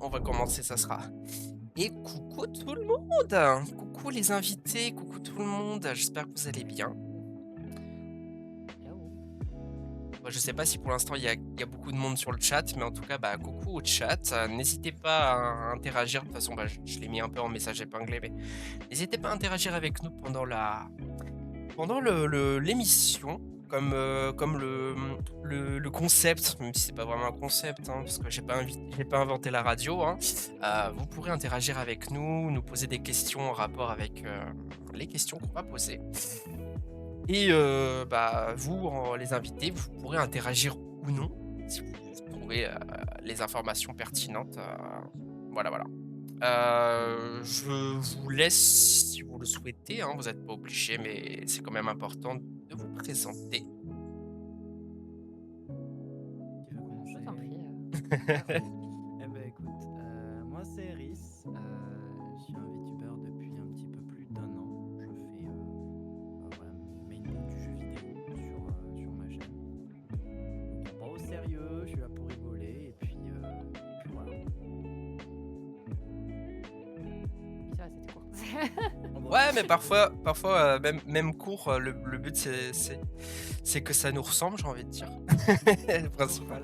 On va commencer, ça sera. Et coucou tout le monde! Coucou les invités, coucou tout le monde, j'espère que vous allez bien. Moi, je sais pas si pour l'instant il y a beaucoup de monde sur le chat, mais en tout cas, bah, coucou au chat. N'hésitez pas à interagir. De toute façon, bah, je l'ai mis un peu en message épinglé, mais n'hésitez pas à interagir avec nous pendant l'émission, comme le concept, même si c'est pas vraiment un concept, hein, parce que j'ai pas inventé la radio. Hein. Vous pourrez interagir avec nous, nous poser des questions en rapport avec les questions qu'on va poser. Et bah, vous, les invités, vous pourrez interagir ou non si vous trouvez les informations pertinentes. Voilà, voilà. Je vous laisse si vous le souhaitez, hein, vous n'êtes pas obligé, mais c'est quand même important de vous présenter. Tu veux commencer? Je t'en prie. Eh ben écoute, moi c'est Eris, je suis un VTuber depuis un petit peu plus d'1 an. Je fais voilà, mainly du jeu vidéo sur ma chaîne. Donc pas au sérieux, je suis là pour rigoler et puis voilà. Ça, c'était court. Ouais, mais parfois même court, le but c'est que ça nous ressemble, j'ai envie de dire. Le principal.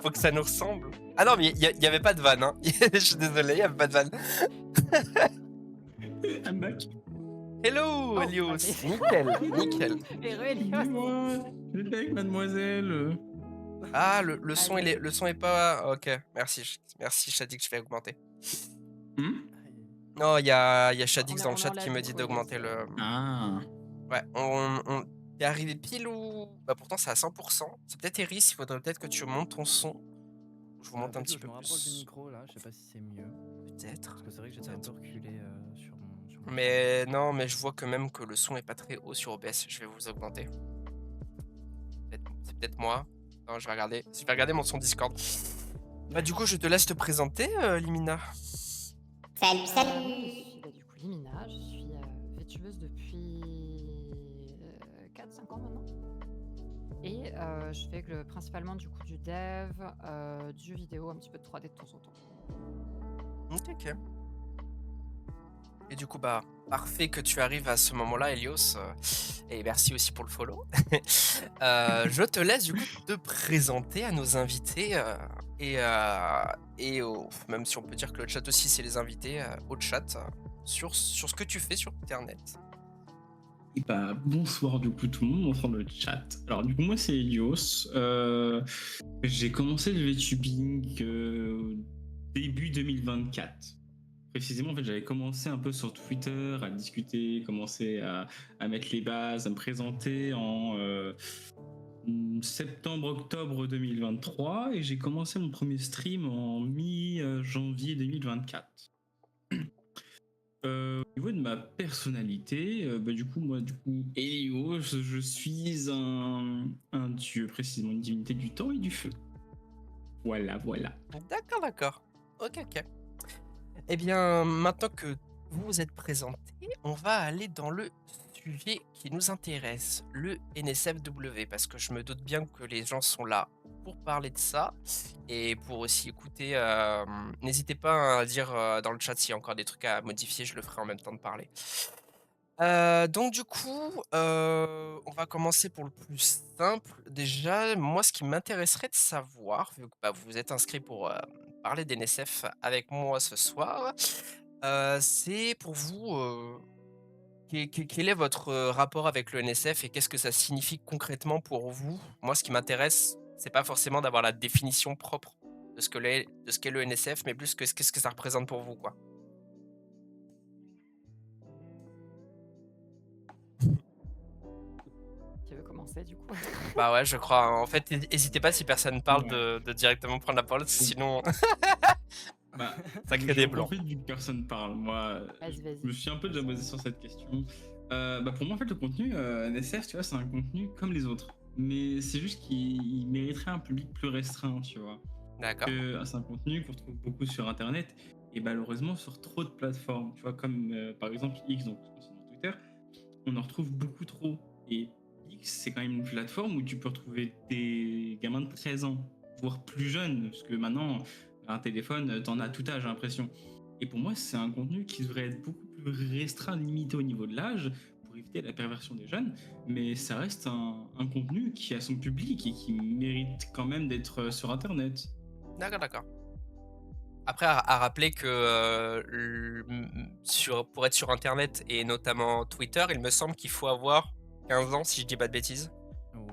Faut que ça nous ressemble. Ah non, mais il y avait pas de vanne, hein. Je suis désolé, il y avait pas de vanne. I'm back. Hello, Oh, Elios. ok. Nickel, nickel. Heureux, Elios. Dis-moi, j'étais avec mademoiselle. Ah, le son, Allez. le son est pas... Ok, merci, je t'ai dit que je vais augmenter. Non, il y a Shadix dans le chat qui me dit d'augmenter le... Ah. Ouais, t'es arrivé pile ou... Bah pourtant c'est à 100%. C'est peut-être Eris, il faudrait peut-être que tu montes ton son. Je vous monte un petit Je peu me rapproche du plus. micro là, je sais pas si c'est mieux. Peut-être. Parce que c'est vrai que j'étais un peu reculé sur mon Mais non, mais je vois quand même que le son est pas très haut sur OBS. Je vais vous augmenter. C'est peut-être moi. Non, je vais regarder mon son Discord. Bah du coup, je te laisse te présenter, Limina. Je suis du coup Limina, je suis VTubeuse depuis 4-5 ans maintenant. Et je fais principalement du coup du dev, du jeu vidéo, un petit peu de 3D de temps en temps. Ok. Et du coup, bah, parfait que tu arrives à ce moment-là, Elios. Et merci aussi pour le follow. Je te laisse du coup te présenter à nos invités. Même si on peut dire que le chat aussi, c'est les invités au chat sur ce que tu fais sur Internet. Et bah, bonsoir du coup tout le monde dans le chat. Alors du coup moi c'est Elios. J'ai commencé le VTubing début 2024. Précisément, en fait, j'avais commencé un peu sur Twitter à discuter, commencer à mettre les bases, à me présenter en septembre-octobre 2023 et j'ai commencé mon premier stream en mi-janvier 2024. Au niveau de ma personnalité, du coup, Helios, je suis un dieu, précisément, une divinité du temps et du feu. Voilà. D'accord. Ok. Eh bien, maintenant que vous vous êtes présenté, on va aller dans le sujet qui nous intéresse, le NSFW, parce que je me doute bien que les gens sont là pour parler de ça et pour aussi écouter. N'hésitez pas à dire dans le chat s'il y a encore des trucs à modifier, je le ferai en même temps de parler. Donc du coup, on va commencer pour le plus simple. Déjà, moi, ce qui m'intéresserait de savoir, vu que bah, vous vous êtes inscrit pour parler d'NSF avec moi ce soir, c'est pour vous, quel est votre rapport avec le NSF et qu'est-ce que ça signifie concrètement pour vous? Moi, ce qui m'intéresse, c'est pas forcément d'avoir la définition propre de ce qu'est le NSF, mais plus qu'est-ce que ça représente pour vous, quoi. Tu veux commencer du coup? Bah ouais, je crois, hein. En fait, n'hésitez pas si personne parle Ouais. de directement prendre la parole, sinon Bah, ça crée des j'en blancs. profite vu que personne parle. Moi, Vas-y, je me suis un peu déjà posé sur cette question. Bah, pour moi, en fait, le contenu NSF, tu vois, c'est un contenu comme les autres. Mais c'est juste qu'il mériterait un public plus restreint, tu vois. D'accord. C'est un contenu qu'on retrouve beaucoup sur Internet et malheureusement sur trop de plateformes. Tu vois, comme par exemple X, donc anciennement Twitter, on en retrouve beaucoup trop. Et X, c'est quand même une plateforme où tu peux retrouver des gamins de 13 ans, voire plus jeunes, parce que maintenant, un téléphone, t'en as à tout âge, j'ai l'impression. Et pour moi, c'est un contenu qui devrait être beaucoup plus restreint, limité au niveau de l'âge, pour éviter la perversion des jeunes, mais ça reste un contenu qui a son public et qui mérite quand même d'être sur Internet. D'accord, d'accord. Après, à rappeler que pour être sur Internet et notamment Twitter, il me semble qu'il faut avoir 15 ans, si je dis pas de bêtises.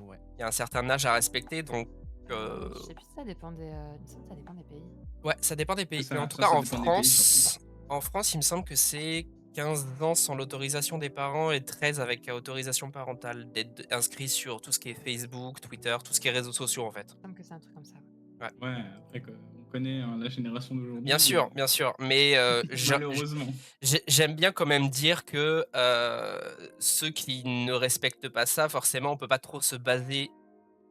Ouais. Il y a un certain âge à respecter, donc Je sais plus si ça dépend des, il me semble que ça dépend des pays. ouais, ça dépend des pays. C'est Mais ça, en tout ça cas, en dépend des pays, France, il me semble que c'est 15 ans sans l'autorisation des parents et 13 avec autorisation parentale d'être inscrit sur tout ce qui est Facebook, Twitter, tout ce qui est réseaux sociaux en fait. Il me semble que c'est un truc comme ça. Ouais, après, on connaît hein, la génération d'aujourd'hui. Bien sûr, mais Malheureusement. j'aime bien quand même dire que ceux qui ne respectent pas ça, forcément, on peut pas trop se baser,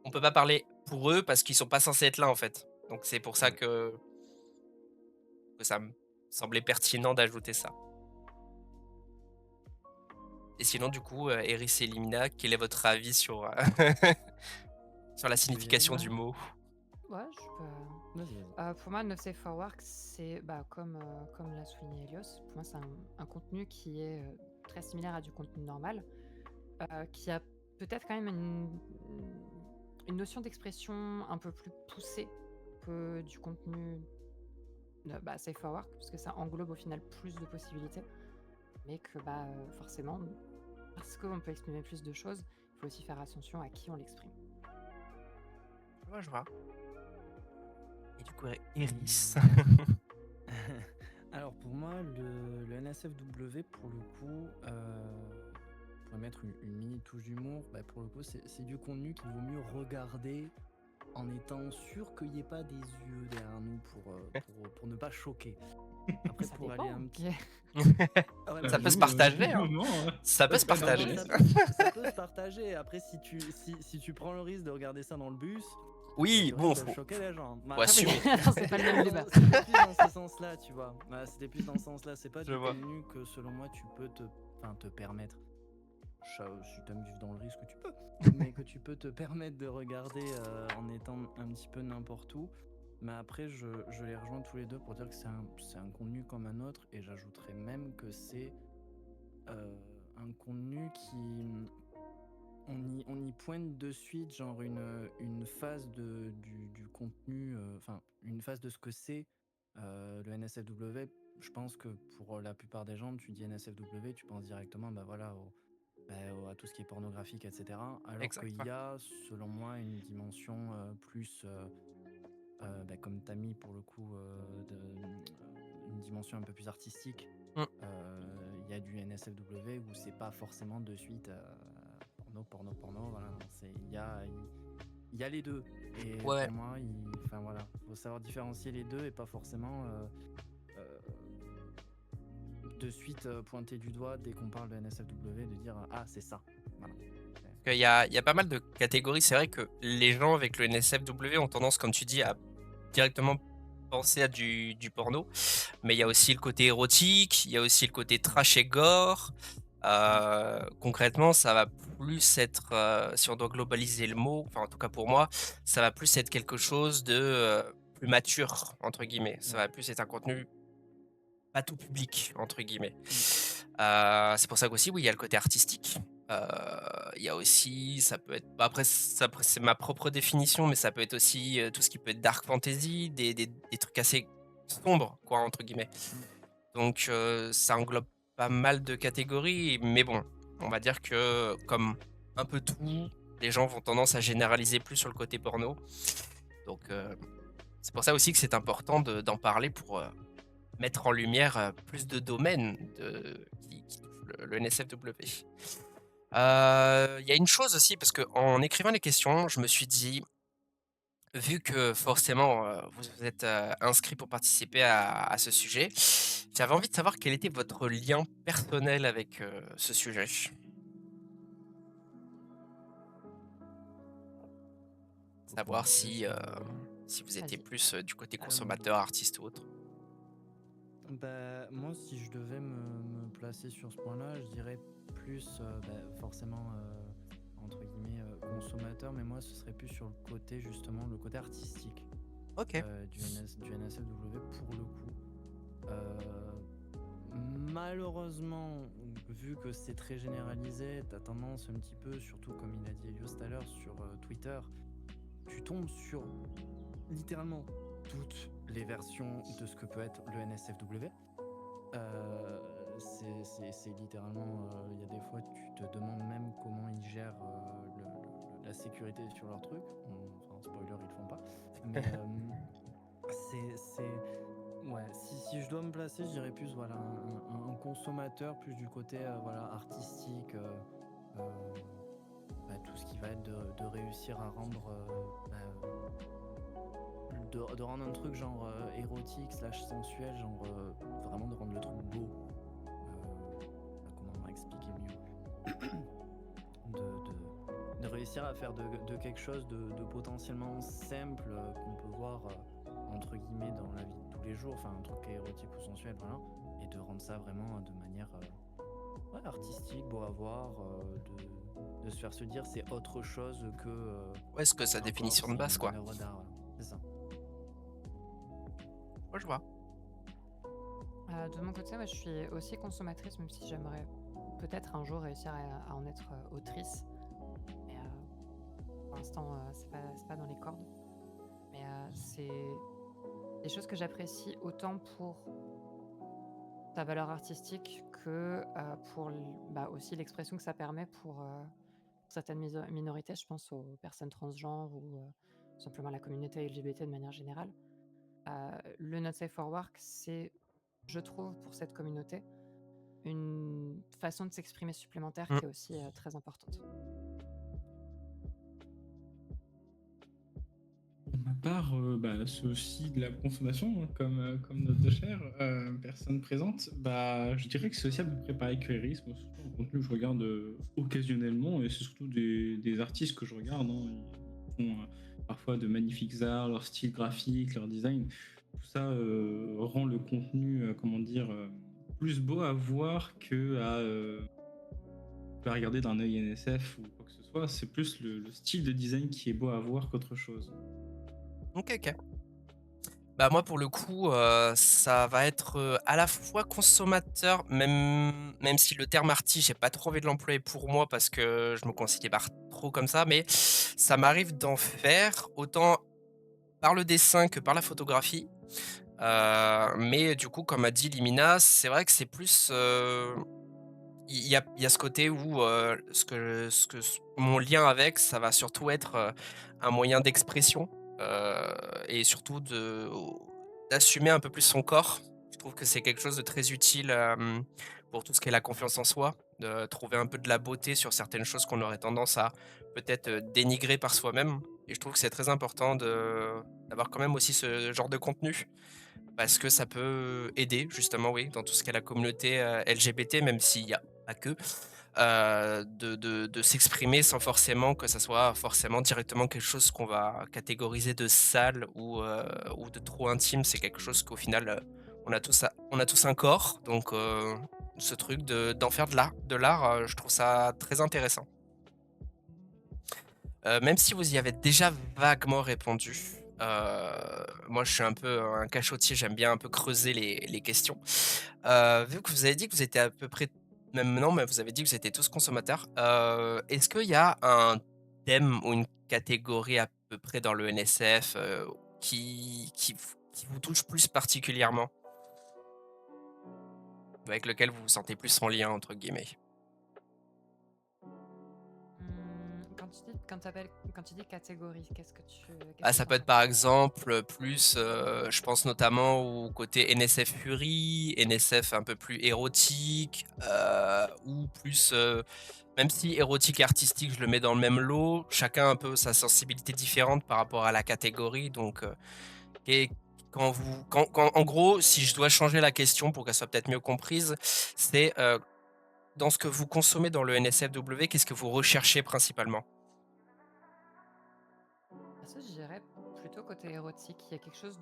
on peut pas parler pour eux parce qu'ils sont pas censés être là en fait. Donc c'est pour ça Ouais. que ça me semblait pertinent d'ajouter ça. Et sinon, du coup, Eris et Limina, quel est votre avis sur, sur la signification du mot? Ouais, je peux. Vas-y, vas-y. Pour moi, No Safe for Work, c'est comme l'a souligné Elios, pour moi, c'est un contenu qui est très similaire à du contenu normal, qui a peut-être quand même une notion d'expression un peu plus poussée que du contenu Safe for Work, parce que ça englobe au final plus de possibilités, mais que forcément, parce qu'on peut exprimer plus de choses, il faut aussi faire attention à qui on l'exprime. Je vois. Et du coup, Eris. Alors pour moi, le NSFW, pour le coup, pour mettre une mini touche d'humour, pour le coup, c'est du contenu qu'il vaut mieux regarder en étant sûr qu'il n'y ait pas des yeux derrière nous pour ne pas choquer. Après, Ça pour dépend, aller un petit... ok. Ah ouais, Ça bah, peut se oui, partager, hein. Moment, Ça peut se fait partager. n'importe ça peut se partager. Après, si tu prends le risque de regarder ça dans le bus, Oui, tu bon, risques de faut choquer les gens. faut assumer. Non, c'est pas le même débat. C'était plus dans ce sens-là, tu vois. C'était plus dans ce sens-là. C'est pas Je du vois. contenu que, selon moi, tu peux te permettre. Si t'aimes vivre dans le risque, tu peux. Mais que tu peux te permettre de regarder en étant un petit peu n'importe où. Mais après, je les rejoins tous les deux pour dire que c'est un contenu comme un autre. Et j'ajouterais même que c'est un contenu qui... On y pointe de suite genre une phase du contenu, enfin une phase de ce que c'est le NSFW. Je pense que pour la plupart des gens, tu dis NSFW, tu penses directement à tout ce qui est pornographique, etc. Alors Exact, qu'il ouais. y a, selon moi, une dimension plus, comme t'as mis pour le coup, une dimension un peu plus artistique. Mm. Il y a du NSFW où c'est pas forcément de suite porno, voilà. Il y a les deux. Et Ouais. pour moi, faut savoir différencier les deux et pas forcément de suite pointer du doigt dès qu'on parle de NSFW, de dire ah c'est ça. Voilà. Il y a pas mal de catégories. C'est vrai que les gens avec le NSFW ont tendance, comme tu dis, à directement penser à du porno. Mais il y a aussi le côté érotique, il y a aussi le côté trash et gore. Concrètement, ça va plus être, si on doit globaliser le mot, enfin en tout cas pour moi, ça va plus être quelque chose de plus mature, entre guillemets. Ça va plus être un contenu pas tout public, entre guillemets. C'est pour ça qu'aussi, oui, il y a le côté artistique. Il y a aussi, ça peut être, après c'est ma propre définition, mais ça peut être aussi tout ce qui peut être dark fantasy, des trucs assez sombres, quoi, entre guillemets. Donc ça englobe pas mal de catégories, mais bon, on va dire que comme un peu tout, les gens vont tendance à généraliser plus sur le côté porno. Donc C'est pour ça aussi que c'est important d'en parler pour mettre en lumière plus de domaines qui touchent le NSFW. Il y a une chose aussi, parce qu'en écrivant les questions, je me suis dit, vu que forcément vous vous êtes inscrit pour participer à ce sujet, j'avais envie de savoir quel était votre lien personnel avec ce sujet. Faut Savoir commencer si vous étiez Vas-y. plus du côté Euh, consommateur, artiste ou autre. Bah, moi, si je devais me placer sur ce point-là, je dirais plus, forcément, entre guillemets, consommateur, mais moi, ce serait plus sur le côté, justement, le côté artistique Ok. du NSFW pour le coup. Malheureusement, vu que c'est très généralisé, t'as tendance un petit peu, surtout comme il a dit Elios tout à l'heure, sur Twitter, tu tombes sur littéralement toutes les versions de ce que peut être le NSFW. C'est littéralement, il y a des fois tu te demandes même comment ils gèrent la sécurité sur leur truc. Enfin, spoiler, ils le font pas. Mais ouais, si je dois me placer, je dirais plus voilà, un consommateur, plus du côté voilà, artistique, tout ce qui va être de réussir à rendre de rendre un truc genre érotique slash sensuel, genre vraiment de rendre le truc beau. Comment expliquer mieux de réussir à faire de quelque chose de potentiellement simple qu'on peut voir entre guillemets dans la vie de tous les jours, enfin un truc érotique ou sensuel, voilà, et de rendre ça vraiment de manière ouais, artistique, beau à voir, de se faire se dire c'est autre chose que Ouais, est-ce que sa un corps, définition de c'est base, quoi. une œuvre d'art, voilà. C'est ça. Moi, je vois. De mon côté, moi, je suis aussi consommatrice, même si j'aimerais peut-être un jour réussir à en être autrice. Mais pour l'instant, c'est pas dans les cordes. Mais c'est des choses que j'apprécie autant pour sa valeur artistique que pour aussi l'expression que ça permet pour certaines minorités. Je pense aux personnes transgenres ou simplement à la communauté LGBT de manière générale. Le Not Safe for Work, c'est, je trouve, pour cette communauté, une façon de s'exprimer supplémentaire Mm. qui est aussi très importante. Pour ma part, c'est aussi de la consommation, hein, comme notre deux chères personnes présentes. Je dirais que c'est aussi à peu près pareil que Eris. Moi, c'est surtout un contenu que je regarde occasionnellement, et c'est surtout des artistes que je regarde, hein. Ils font parfois de magnifiques arts, leur style graphique, leur design. Tout ça rend le contenu, plus beau à voir que à regarder d'un œil NSF ou quoi que ce soit. C'est plus le style de design qui est beau à voir qu'autre chose. Ok. Bah moi pour le coup, ça va être à la fois consommateur, même si le terme arty, j'ai pas trop envie de l'employer pour moi parce que je me considère pas trop comme ça, mais ça m'arrive d'en faire autant par le dessin que par la photographie. Mais du coup, comme a dit Limina, c'est vrai que c'est plus, il y a ce côté où mon lien avec, ça va surtout être un moyen d'expression et surtout d'assumer un peu plus son corps. Je trouve que c'est quelque chose de très utile pour tout ce qui est la confiance en soi, de trouver un peu de la beauté sur certaines choses qu'on aurait tendance à peut-être dénigrer par soi-même. Et je trouve que c'est très important d'avoir quand même aussi ce genre de contenu parce que ça peut aider justement, oui, dans tout ce qui est la communauté LGBT, même s'il y a pas que, de s'exprimer sans forcément que ça soit forcément directement quelque chose qu'on va catégoriser de sale ou de trop intime. C'est quelque chose qu'au final, on a tous un corps, donc ce truc d'en faire de l'art, je trouve ça très intéressant. Même si vous y avez déjà vaguement répondu, moi je suis un peu un cachotier, j'aime bien un peu creuser les questions. Vu que vous avez dit que vous étiez à peu près même non, mais vous avez dit que vous étiez tous consommateurs, est-ce qu'il y a un thème ou une catégorie à peu près dans le NSF, qui vous touche plus particulièrement? Avec lequel vous vous sentez plus «en lien» entre guillemets? Quand quand tu dis catégorie, qu'est-ce Ah, que ça tu peut être entends par par là? exemple plus, je pense notamment au côté NSF Fury, NSF un peu plus érotique, ou plus, même si érotique et artistique, je le mets dans le même lot, chacun a un peu sa sensibilité différente par rapport à la catégorie. Donc, et en gros, si je dois changer la question pour qu'elle soit peut-être mieux comprise, c'est dans ce que vous consommez dans le NSFW, qu'est-ce que vous recherchez principalement? Ça, je dirais plutôt côté érotique. Il y a quelque chose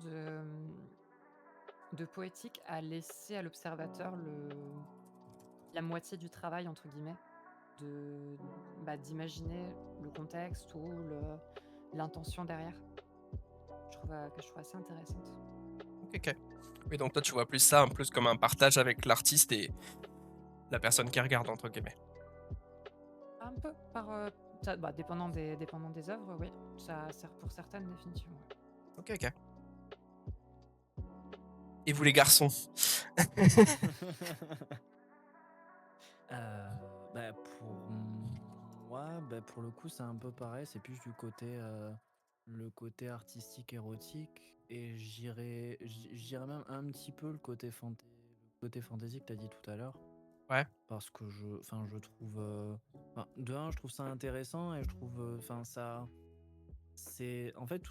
de poétique à laisser à l'observateur la moitié du travail, entre guillemets, de, d'imaginer le contexte ou l'intention derrière. Que je trouve assez intéressante. Ok, ok. Oui, donc toi, tu vois plus ça, un plus comme un partage avec l'artiste et la personne qui regarde, entre guillemets. Un peu dépendant des œuvres, oui. Ça sert pour certaines, définitivement. Ok, ok. Et vous, les garçons? Pour moi, pour le coup, c'est un peu pareil. C'est plus du côté, le côté artistique érotique. Et j'irais même un petit peu le côté fantasy que tu as dit tout à l'heure. Ouais. Parce que je trouve, de un, je trouve ça intéressant et je trouve, ça, c'est en fait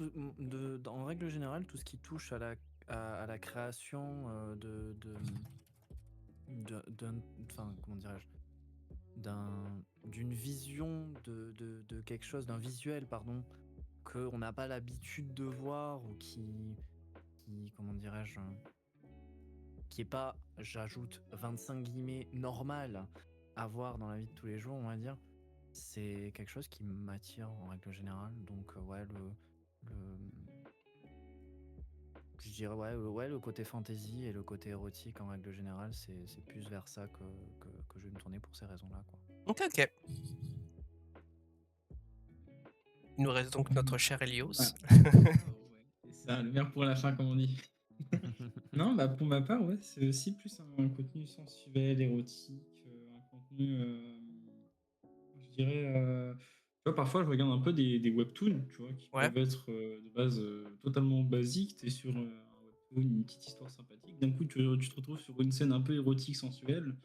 en règle générale, tout ce qui touche à la création comment dirais-je, d'une vision de quelque chose, d'un visuel, pardon, qu'on n'a pas l'habitude de voir ou comment dirais-je, qui est pas, j'ajoute 25 guillemets, normal à voir dans la vie de tous les jours, on va dire, c'est quelque chose qui m'attire en règle générale. Donc, ouais, je dirais, ouais, le côté fantasy et le côté érotique en règle générale, c'est plus vers ça que je vais me tourner pour ces raisons-là, quoi. Ok, ok. Il nous reste donc notre cher Elios. C'est ça, le meilleur pour la fin, comme on dit. Non, bah pour ma part, ouais, c'est aussi plus un contenu sensuel, érotique, un contenu, je dirais, tu vois, parfois je regarde un peu des webtoons, tu vois, qui Ouais. peuvent être de base totalement basiques. T'es sur un webtoon, une petite histoire sympathique. D'un coup, tu te retrouves sur une scène un peu érotique, sensuelle.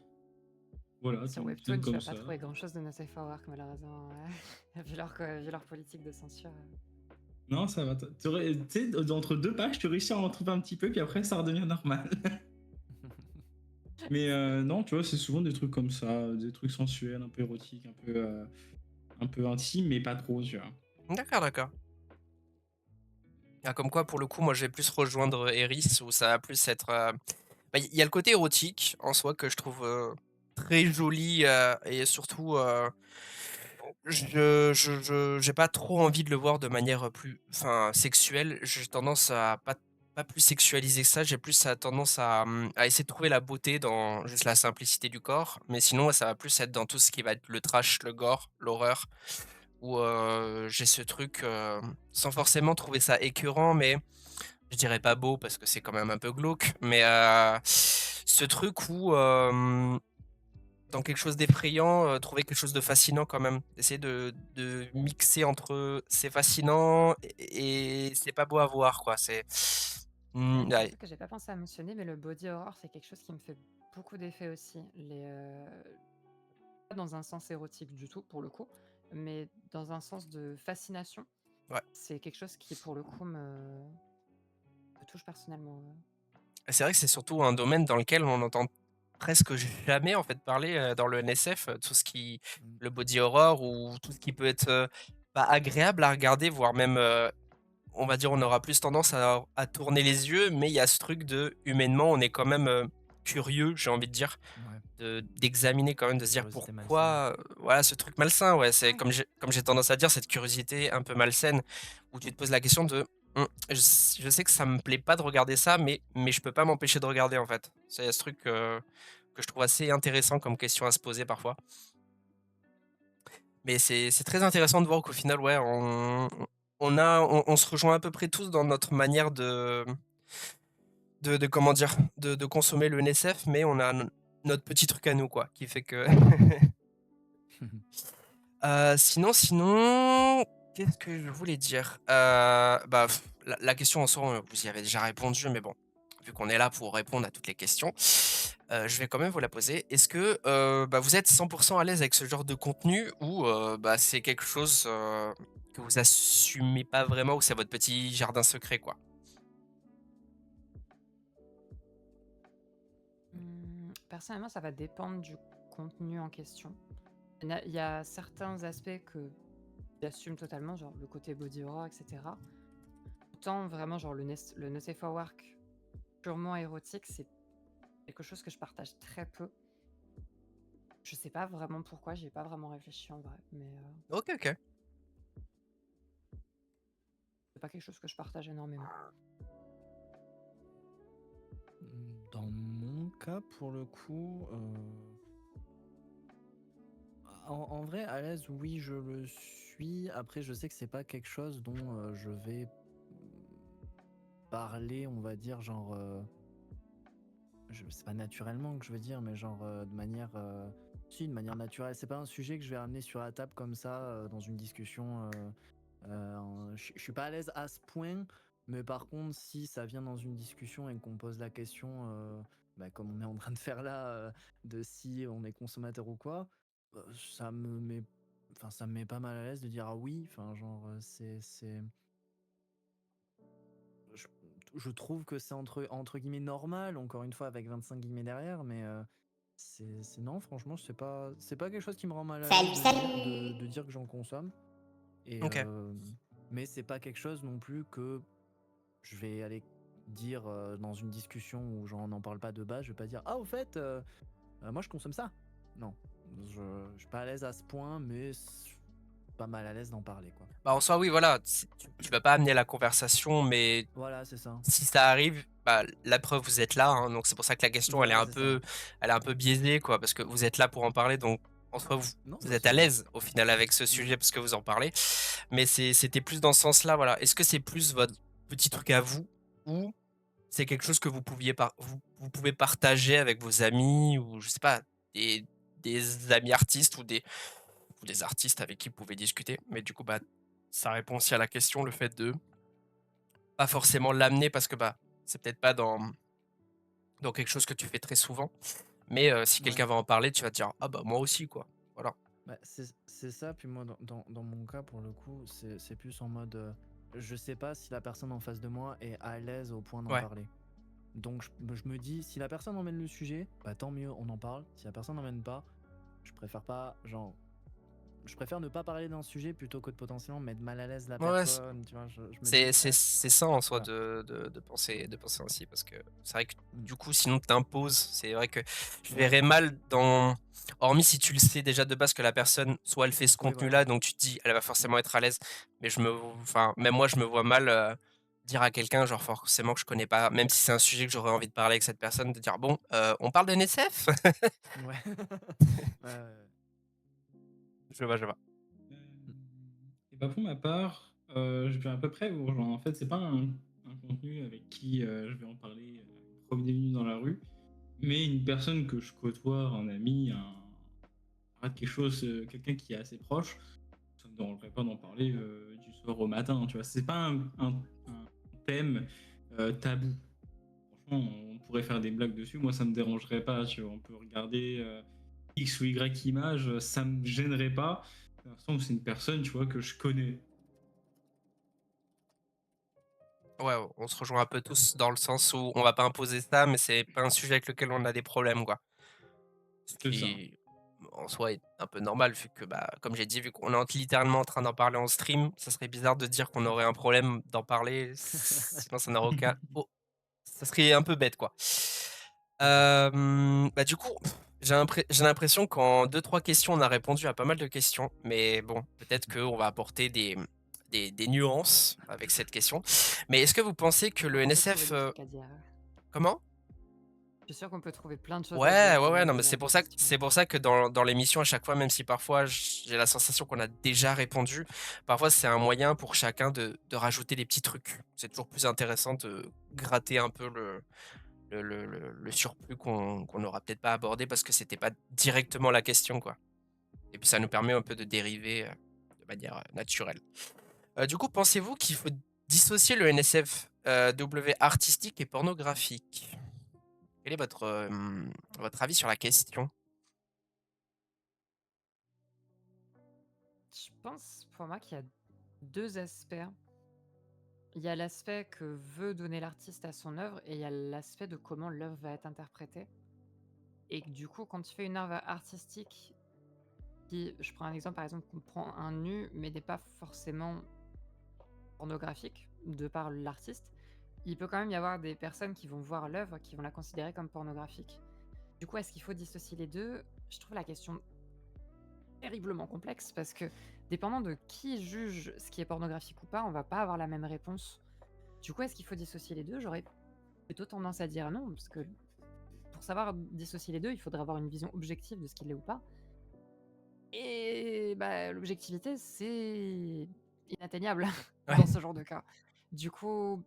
Voilà, Sur t'as un Webtoon, tu comme vas ça. pas trouver grand-chose de No Safe for Work, malheureusement, vu leur politique de censure. Non, ça va. Tu sais, entre deux pages, tu réussis à en trouver un petit peu, puis après, ça redevient normal. Mais non, tu vois, c'est souvent des trucs comme ça, des trucs sensuels, un peu érotiques, un peu intimes, mais pas trop, tu vois. D'accord, d'accord. Ah, comme quoi, pour le coup, moi, je vais plus rejoindre Eris, où ça va plus être... il y a le côté érotique, en soi, que je trouve très joli, et surtout, j'ai pas trop envie de le voir de manière plus, enfin, sexuelle. J'ai tendance à pas plus sexualiser que ça. J'ai plus tendance à essayer de trouver la beauté dans juste la simplicité du corps. Mais sinon, ouais, ça va plus être dans tout ce qui va être le trash, le gore, l'horreur, où j'ai ce truc, sans forcément trouver ça écœurant, mais je dirais pas beau parce que c'est quand même un peu glauque, mais ce truc où dans quelque chose d'effrayant, trouver quelque chose de fascinant quand même. Essayer de mixer entre c'est fascinant et c'est pas beau à voir, quoi. C'est. Il y a un Ouais. truc que j'ai pas pensé à mentionner, mais le body horror, c'est quelque chose qui me fait beaucoup d'effet aussi. Pas dans un sens érotique du tout, pour le coup, mais dans un sens de fascination. Ouais. C'est quelque chose qui, pour le coup, me touche personnellement. C'est vrai que c'est surtout un domaine dans lequel on entend presque jamais en fait parler dans le NSF, tout ce qui Mm. le body horror ou tout ce qui peut être pas agréable à regarder, voire même on va dire on aura plus tendance à tourner les yeux, mais il y a ce truc de humainement on est quand même curieux, j'ai envie de dire, Ouais, d'examiner quand même, de se dire curiosité malsaine. pourquoi, voilà, ce truc malsain, ouais, c'est Ouais. comme j'ai tendance à dire, cette curiosité un peu malsaine, où tu te poses la question de je sais que ça me plaît pas de regarder ça, mais je peux pas m'empêcher de regarder en fait. C'est ce truc que je trouve assez intéressant comme question à se poser parfois. Mais c'est très intéressant de voir qu'au final, ouais, on se rejoint à peu près tous dans notre manière de comment dire, de consommer le NSF, mais on a notre petit truc à nous, quoi, qui fait que Sinon, qu'est-ce que je voulais dire? La question en soi, vous y avez déjà répondu, mais bon, vu qu'on est là pour répondre à toutes les questions, je vais quand même vous la poser. Est-ce que, vous êtes 100 à l'aise avec ce genre de contenu ou, c'est quelque chose, que vous assumez pas vraiment ou c'est votre petit jardin secret, quoi? Personnellement, ça va dépendre du contenu en question. Il y a certains aspects que j'assume totalement, genre le côté body horror, et cetera. Autant vraiment genre le Not Safe for Work purement érotique, c'est quelque chose que je partage très peu. Je sais pas vraiment pourquoi, j'y ai pas vraiment réfléchi en vrai, mais OK, OK. c'est pas quelque chose que je partage énormément. Dans mon cas, pour le coup, en vrai, à l'aise, oui, je le suis. Après, je sais que c'est pas quelque chose dont je vais parler, on va dire, genre. C'est pas naturellement que je veux dire, mais genre de manière. Si, de manière naturelle. C'est pas un sujet que je vais ramener sur la table comme ça dans une discussion. Je suis pas à l'aise à ce point, mais par contre, si ça vient dans une discussion et qu'on pose la question, comme on est en train de faire là, de si on est consommateur ou quoi, ça me met, enfin, ça me met pas mal à l'aise de dire ah oui, enfin, genre, je, je trouve que c'est entre guillemets normal, encore une fois, avec 25 guillemets derrière, mais non, franchement, c'est pas quelque chose qui me rend mal à l'aise de dire que j'en consomme. Et OK. mais c'est pas quelque chose non plus que je vais aller dire dans une discussion où j'en n'en parle pas de base. Je vais pas dire ah au fait, moi je consomme ça. Non, je suis pas à l'aise à ce point, mais pas mal à l'aise d'en parler quoi. Bah, en soi, oui, voilà, tu vas pas amener la conversation, mais Voilà, c'est ça. si ça arrive, la preuve, vous êtes là, hein, donc c'est pour ça que la question, Voilà, c'est ça. elle est un peu biaisée, quoi, parce que vous êtes là pour en parler, donc en soi, Non, vous bah êtes c'est à ça. l'aise au final avec ce Mm. sujet parce que vous en parlez. Mais c'était plus dans ce sens-là, voilà. Est-ce que c'est plus votre petit truc à vous ou c'est quelque chose que vous pouvez partager avec vos amis ou je sais pas, des, des amis artistes ou des artistes avec qui vous pouvez discuter. Mais du coup, ça répond aussi à la question, le fait de pas forcément l'amener parce que c'est peut-être pas dans quelque chose que tu fais très souvent. Mais si Ouais. quelqu'un va en parler, tu vas te dire ah bah moi aussi quoi. Voilà. Bah, c'est ça, puis moi, dans mon cas, pour le coup, c'est plus en mode. Je sais pas si la personne en face de moi est à l'aise au point d'en Ouais. parler. Donc, je me dis, si la personne emmène le sujet, bah tant mieux, on en parle. Si la personne n'emmène pas, je préfère pas, genre. Je préfère ne pas parler d'un sujet plutôt que de potentiellement mettre mal à l'aise la Ouais, personne, tu vois. Je me dis, c'est ça en soi voilà. de penser ainsi parce que c'est vrai que Mm. du coup sinon t'imposes. C'est vrai que je verrais mal dans hormis si tu le sais déjà de base que la personne soit elle fait ce Oui, voilà. contenu-là donc tu te dis elle va Mm. forcément être à l'aise. Mais enfin même moi je me vois mal dire à quelqu'un genre forcément que je connais pas même si c'est un sujet que j'aurais envie de parler avec cette personne de dire bon on parle de NSF. Ouais. Ouais, ouais. Je vois. Mm. Et bah pour ma part, je vais à peu près vous rejoindre. En fait, c'est pas un contenu avec qui je vais en parler promener nu dans la rue, mais une personne que je côtoie, un ami, quelque chose, quelqu'un qui est assez proche, ça me dérangerait pas d'en parler du soir au matin. Tu vois, c'est pas un thème tabou. Franchement, on pourrait faire des blagues dessus. Moi, ça me dérangerait pas. Tu vois, on peut regarder X ou Y image, ça me gênerait pas. Dans l'instant où c'est une personne, tu vois, que je connais. Ouais, on se rejoint un peu tous dans le sens où on va pas imposer ça, mais c'est pas un sujet avec lequel on a des problèmes, quoi. Ce C'est ça. qui, en soi, est un peu normal, vu que, comme j'ai dit, vu qu'on est littéralement en train d'en parler en stream, ça serait bizarre de dire qu'on aurait un problème d'en parler, sinon ça n'aurait aucun. Oh, ça serait un peu bête, quoi. C'est ça. Du coup, j'ai l'impression qu'en deux trois questions, on a répondu à pas mal de questions, mais bon, peut-être qu'on va apporter des nuances avec cette question. Mais est-ce que vous pensez que le On peut trouver NSF. des trucs à dire. Comment? Je suis sûre qu'on peut trouver plein de choses à Ouais, dire ouais, sur ouais, le non, mais genre de c'est questions. pour ça que dans l'émission, à chaque fois, même si parfois j'ai la sensation qu'on a déjà répondu, parfois c'est un moyen pour chacun de rajouter des petits trucs. C'est toujours plus intéressant de gratter un peu le surplus qu'on n'aura peut-être pas abordé parce que c'était pas directement la question, quoi. Et puis ça nous permet un peu de dériver de manière naturelle. Du coup, pensez-vous qu'il faut dissocier le NSFW artistique et pornographique? Quel est votre avis sur la question? Je pense pour moi qu'il y a 2 aspects. Il y a l'aspect que veut donner l'artiste à son œuvre et il y a l'aspect de comment l'œuvre va être interprétée. Et que du coup, quand tu fais une œuvre artistique qui, je prends un exemple, par exemple, qu'on prend un nu, mais n'est pas forcément pornographique, de par l'artiste, il peut quand même y avoir des personnes qui vont voir l'œuvre, qui vont la considérer comme pornographique. Du coup, est-ce qu'il faut dissocier les 2? Je trouve la question terriblement complexe parce que, dépendant de qui juge ce qui est pornographique ou pas, on va pas avoir la même réponse. Du coup, est-ce qu'il faut dissocier les 2? J'aurais plutôt tendance à dire non, parce que pour savoir dissocier les 2, il faudrait avoir une vision objective de ce qu'il est ou pas. Et bah, l'objectivité, c'est inatteignable Ouais. dans ce genre de cas. Du coup,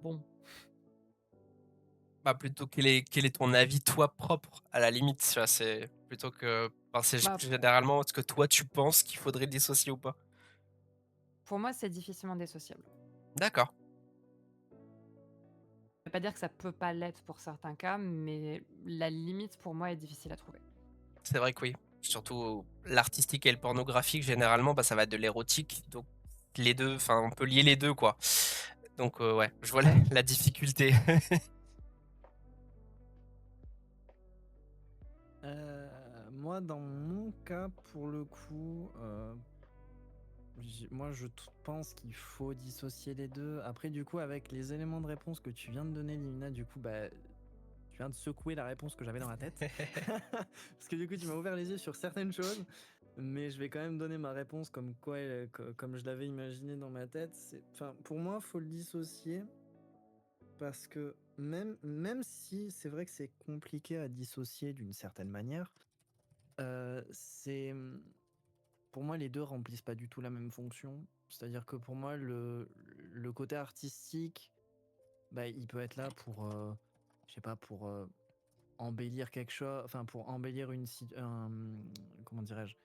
bon, Bah, plutôt quel est ton avis toi propre à la limite, tu vois? C'est plutôt que enfin, c'est bah, généralement ce que toi tu penses qu'il faudrait dissocier ou pas? pour moi, c'est difficilement dissociable. D'accord. Je vais pas dire que ça peut pas l'être pour certains cas, mais la limite pour moi est difficile à trouver. C'est vrai que oui. Surtout l'artistique et le pornographique généralement, bah, ça va être de l'érotique, donc les 2 enfin on peut lier les 2 quoi. Donc ouais, je vois la difficulté. Moi, dans mon cas, pour le coup, moi, pense qu'il faut dissocier les deux. Après, du coup, avec les éléments de réponse que tu viens de donner, Lina, du coup, bah, tu viens de secouer la réponse que j'avais dans la tête. Parce que du coup, tu m'as ouvert les yeux sur certaines choses. Mais je vais quand même donner ma réponse comme quoi, comme je l'avais imaginé dans ma tête. Enfin, pour moi, faut le dissocier parce que même si c'est vrai que c'est compliqué à dissocier d'une certaine manière, c'est pour moi les deux remplissent pas du tout la même fonction. C'est-à-dire que pour moi, le côté artistique, bah, il peut être là pour, je sais pas, pour embellir quelque chose, enfin pour embellir comment dirais-je,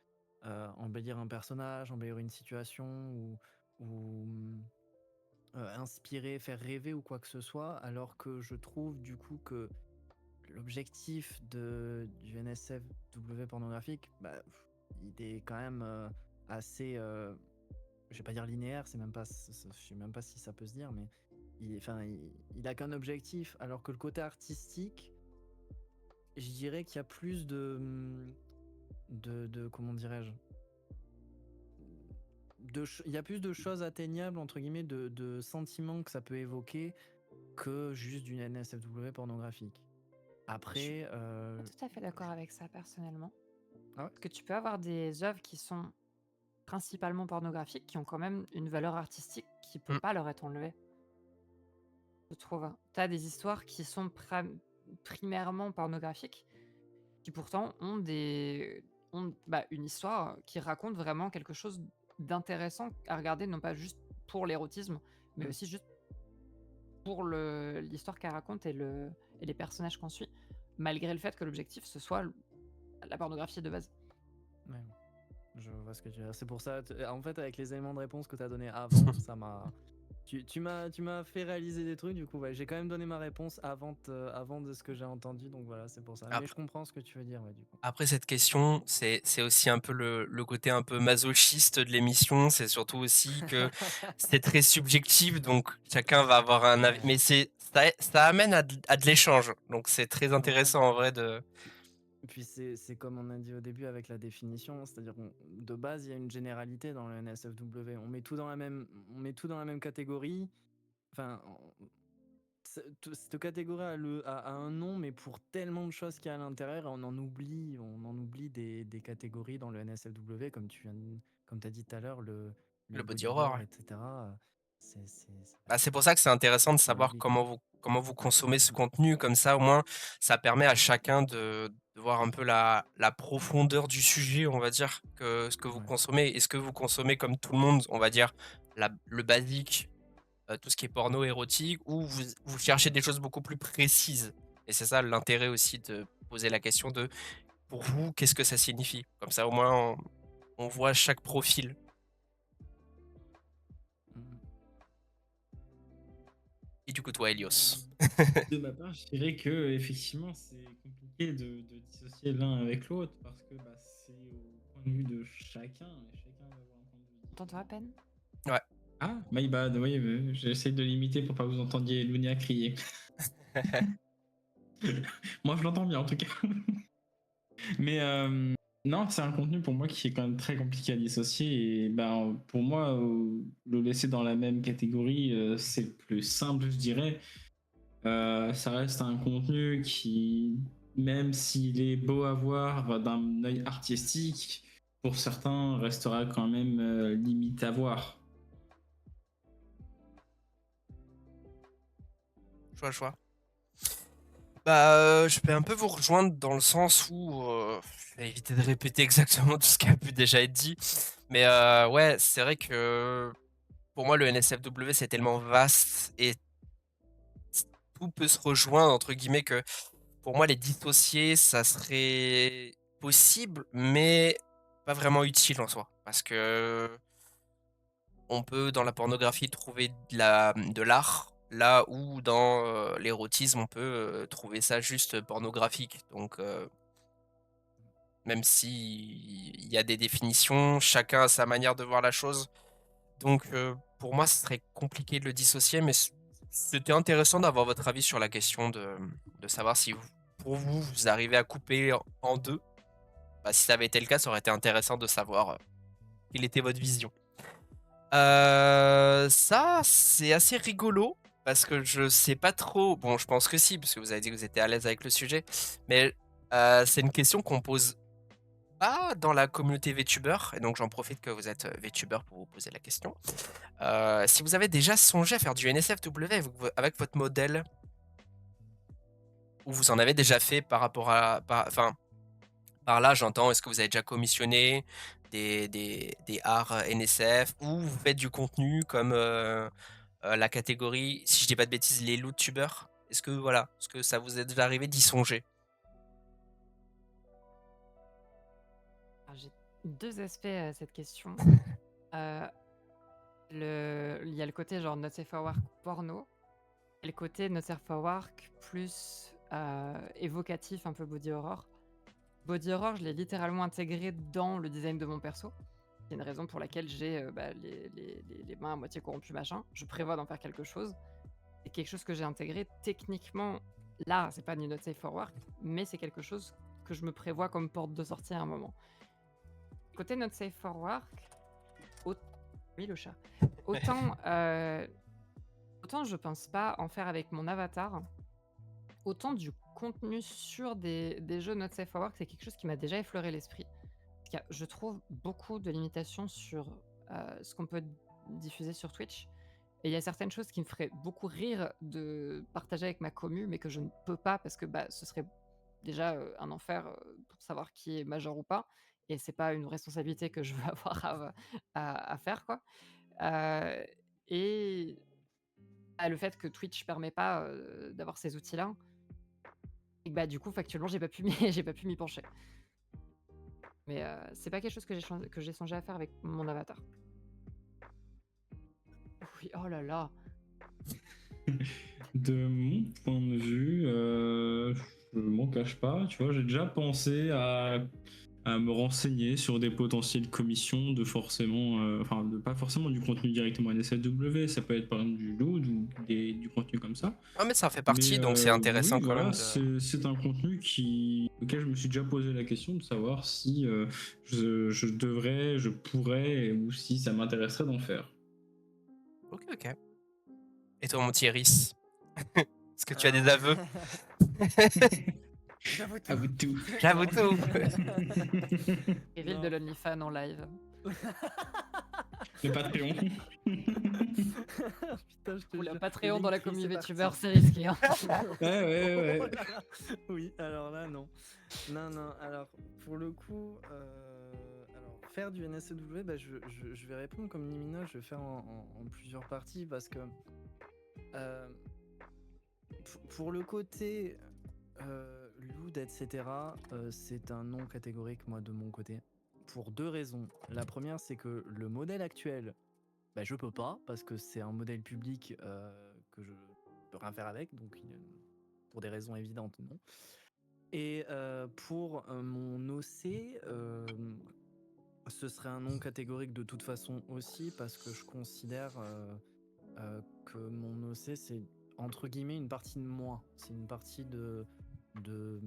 embellir un personnage, embellir une situation ou inspirer, faire rêver ou quoi que ce soit, alors que je trouve du coup que l'objectif du NSFW pornographique, bah, il est quand même assez, je vais pas dire linéaire, c'est même pas, je sais même pas si ça peut se dire, mais il a qu'un objectif, alors que le côté artistique, je dirais qu'il y a plus comment dirais-je, il y a plus de choses atteignables entre guillemets, de sentiments que ça peut évoquer que juste d'une NSFW pornographique. Je suis Après, pas tout à fait d'accord avec ça personnellement. ah ouais? Parce que tu peux avoir des œuvres qui sont principalement pornographiques, qui ont quand même une valeur artistique qui peut Mmh. pas leur être enlevée, je trouve. Tu as des histoires qui sont primairement pornographiques, qui pourtant ont bah, une histoire qui raconte vraiment quelque chose d'intéressant à regarder, non pas juste pour l'érotisme, mais Mmh. aussi juste pour l'histoire qu'elle raconte et les personnages qu'on suit, malgré le fait que l'objectif, ce soit la pornographie de base. Ouais, je vois ce que tu veux dire. C'est pour ça, en fait, avec les éléments de réponse que tu as donné avant, ça m'a. Tu m'as fait réaliser des trucs, du coup, ouais, j'ai quand même donné ma réponse avant de ce que j'ai entendu, donc voilà, c'est pour ça. Mais je comprends ce que tu veux dire, ouais, du coup. Après cette question, c'est aussi un peu le côté un peu masochiste de l'émission. C'est surtout aussi que c'est très subjectif, donc chacun va avoir un avis. Ouais, Mais ça amène à de l'échange. Donc c'est très ouais. intéressant en vrai de. Puis c'est comme on a dit au début avec la définition, c'est-à-dire de base il y a une généralité dans le NSFW. On met tout dans la même catégorie. Enfin, cette catégorie a un nom, mais pour tellement de choses qu'il y a à l'intérieur, on en oublie des catégories dans le NSFW, comme tu as dit tout à l'heure, le Le body body horror, gore, ouais. etc. Bah, c'est pour ça que c'est intéressant de On savoir l'oublie, quoi. comment vous consommez ce contenu. Comme ça, au moins, ça permet à chacun de voir un peu la profondeur du sujet, on va dire, que ce que vous Ouais, consommez. Est-ce que vous consommez comme tout le monde, on va dire, le basique, tout ce qui est porno érotique, ou vous cherchez des choses beaucoup plus précises? Et c'est ça l'intérêt aussi de poser la question de pour vous, qu'est-ce que ça signifie? Comme ça, au moins, on voit chaque profil. Mhm. Et du coup, toi, Elios. De ma part, je dirais que effectivement, c'est compliqué de dissocier l'un avec l'autre parce que c'est au point de vue de chacun et chacun va avoir un point de vue On t'entend à différent. peine? Ouais. Ah, my bad, oui, j'essaie de limiter pour pas que vous entendiez Lunia crier. Moi, je l'entends bien en tout cas. Mais non, c'est un contenu pour moi qui est quand même très compliqué à dissocier. Et pour moi, le laisser dans la même catégorie, c'est le plus simple, je dirais. Ça reste un contenu qui, même s'il est beau à voir d'un œil artistique, pour certains, restera quand même limite à voir. Je vois. Je vais un peu vous rejoindre dans le sens où je vais éviter de répéter exactement tout ce qui a pu déjà être dit. Mais ouais, c'est vrai que pour moi, le NSFW, c'est tellement vaste et tout peut se rejoindre, entre guillemets, que pour moi, les dissocier, ça serait possible, mais pas vraiment utile en soi. Parce que on peut, dans la pornographie, trouver de l'art, là où dans l'érotisme, on peut trouver ça juste pornographique. Donc, même si il y a des définitions, chacun a sa manière de voir la chose. Donc, pour moi, ce serait compliqué de le dissocier, mais c'était intéressant d'avoir votre avis sur la question de savoir si pour vous, vous arrivez à couper en deux. Bah, si ça avait été le cas, ça aurait été intéressant de savoir quelle était votre vision. Ça, c'est assez rigolo parce que je sais pas trop. Bon, je pense que si, parce que vous avez dit que vous étiez à l'aise avec le sujet, mais c'est une question qu'on pose pas dans la communauté VTuber, et donc j'en profite que vous êtes VTuber pour vous poser la question. Si vous avez déjà songé à faire du NSFW avec votre modèle, ou vous en avez déjà fait par rapport à. Enfin, par là, j'entends, est-ce que vous avez déjà commissionné des arts NSF, ou vous faites du contenu comme la catégorie, si je dis pas de bêtises, les lootubers? Est-ce que ça vous est déjà arrivé d'y songer? Alors, j'ai deux aspects à cette question. Il y a le côté genre Not Safe for Work porno, et le côté Not Safe for Work plus évocatif, un peu body horror. Body horror, je l'ai littéralement intégré dans le design de mon perso. C'est une raison pour laquelle j'ai les mains à moitié corrompues, machin. Je prévois d'en faire quelque chose. C'est quelque chose que j'ai intégré techniquement. Là, c'est pas du Not Safe for Work, mais c'est quelque chose que je me prévois comme porte de sortie à un moment. Côté Not Safe for Work, oui, le chat. Autant, autant je pense pas en faire avec mon avatar, autant du contenu sur des jeux Not Safe for Work, c'est quelque chose qui m'a déjà effleuré l'esprit. Parce qu'il y a, je trouve, beaucoup de limitations sur ce qu'on peut diffuser sur Twitch. Et il y a certaines choses qui me feraient beaucoup rire de partager avec ma commu, mais que je ne peux pas parce que ce serait déjà un enfer pour savoir qui est majeur ou pas. Et c'est pas une responsabilité que je veux avoir à faire, quoi. Euh, et le fait que Twitch permet pas d'avoir ces outils-là, et que, du coup, factuellement, j'ai pas pu j'ai pas pu m'y pencher. Mais c'est pas quelque chose que j'ai songé à faire avec mon avatar. Oui, oh là là. De mon point de vue, je m'en cache pas, tu vois, j'ai déjà pensé à me renseigner sur des potentielles commissions de de pas forcément du contenu directement NSFW, ça peut être par exemple du loot ou du contenu comme ça. Ah, mais ça fait Mais partie, donc c'est oui, intéressant quand voilà, même de. c'est un contenu auquel je me suis déjà posé la question de savoir si je pourrais, ou si ça m'intéresserait d'en faire. Ok, ok. Et toi, mon Thierry, est-ce que tu as des Alors, aveux? j'avoue À tout. vous de tout. J'avoue tout. Reveal Non. de l'OnlyFans en live. Le Patreon. Putain, je te Ou le jure. Patreon Et dans la Linktree, communauté c'est VTuber, parti. c'est risqué. Hein. Ouais. Oh là là. Oui, alors là, non. Non, alors, pour le coup, alors, faire du NSW, je vais répondre comme Nimino, je vais faire en plusieurs parties parce que pour le côté Loud, etc., c'est un non catégorique, moi, de mon côté. Pour 2 raisons. La première, c'est que le modèle actuel, bah, je peux pas, parce que c'est un modèle public que je peux rien faire avec, donc pour des raisons évidentes, non. Et pour mon OC, ce serait un non catégorique de toute façon aussi, parce que je considère que mon OC, c'est entre guillemets une partie de moi. C'est une partie de, de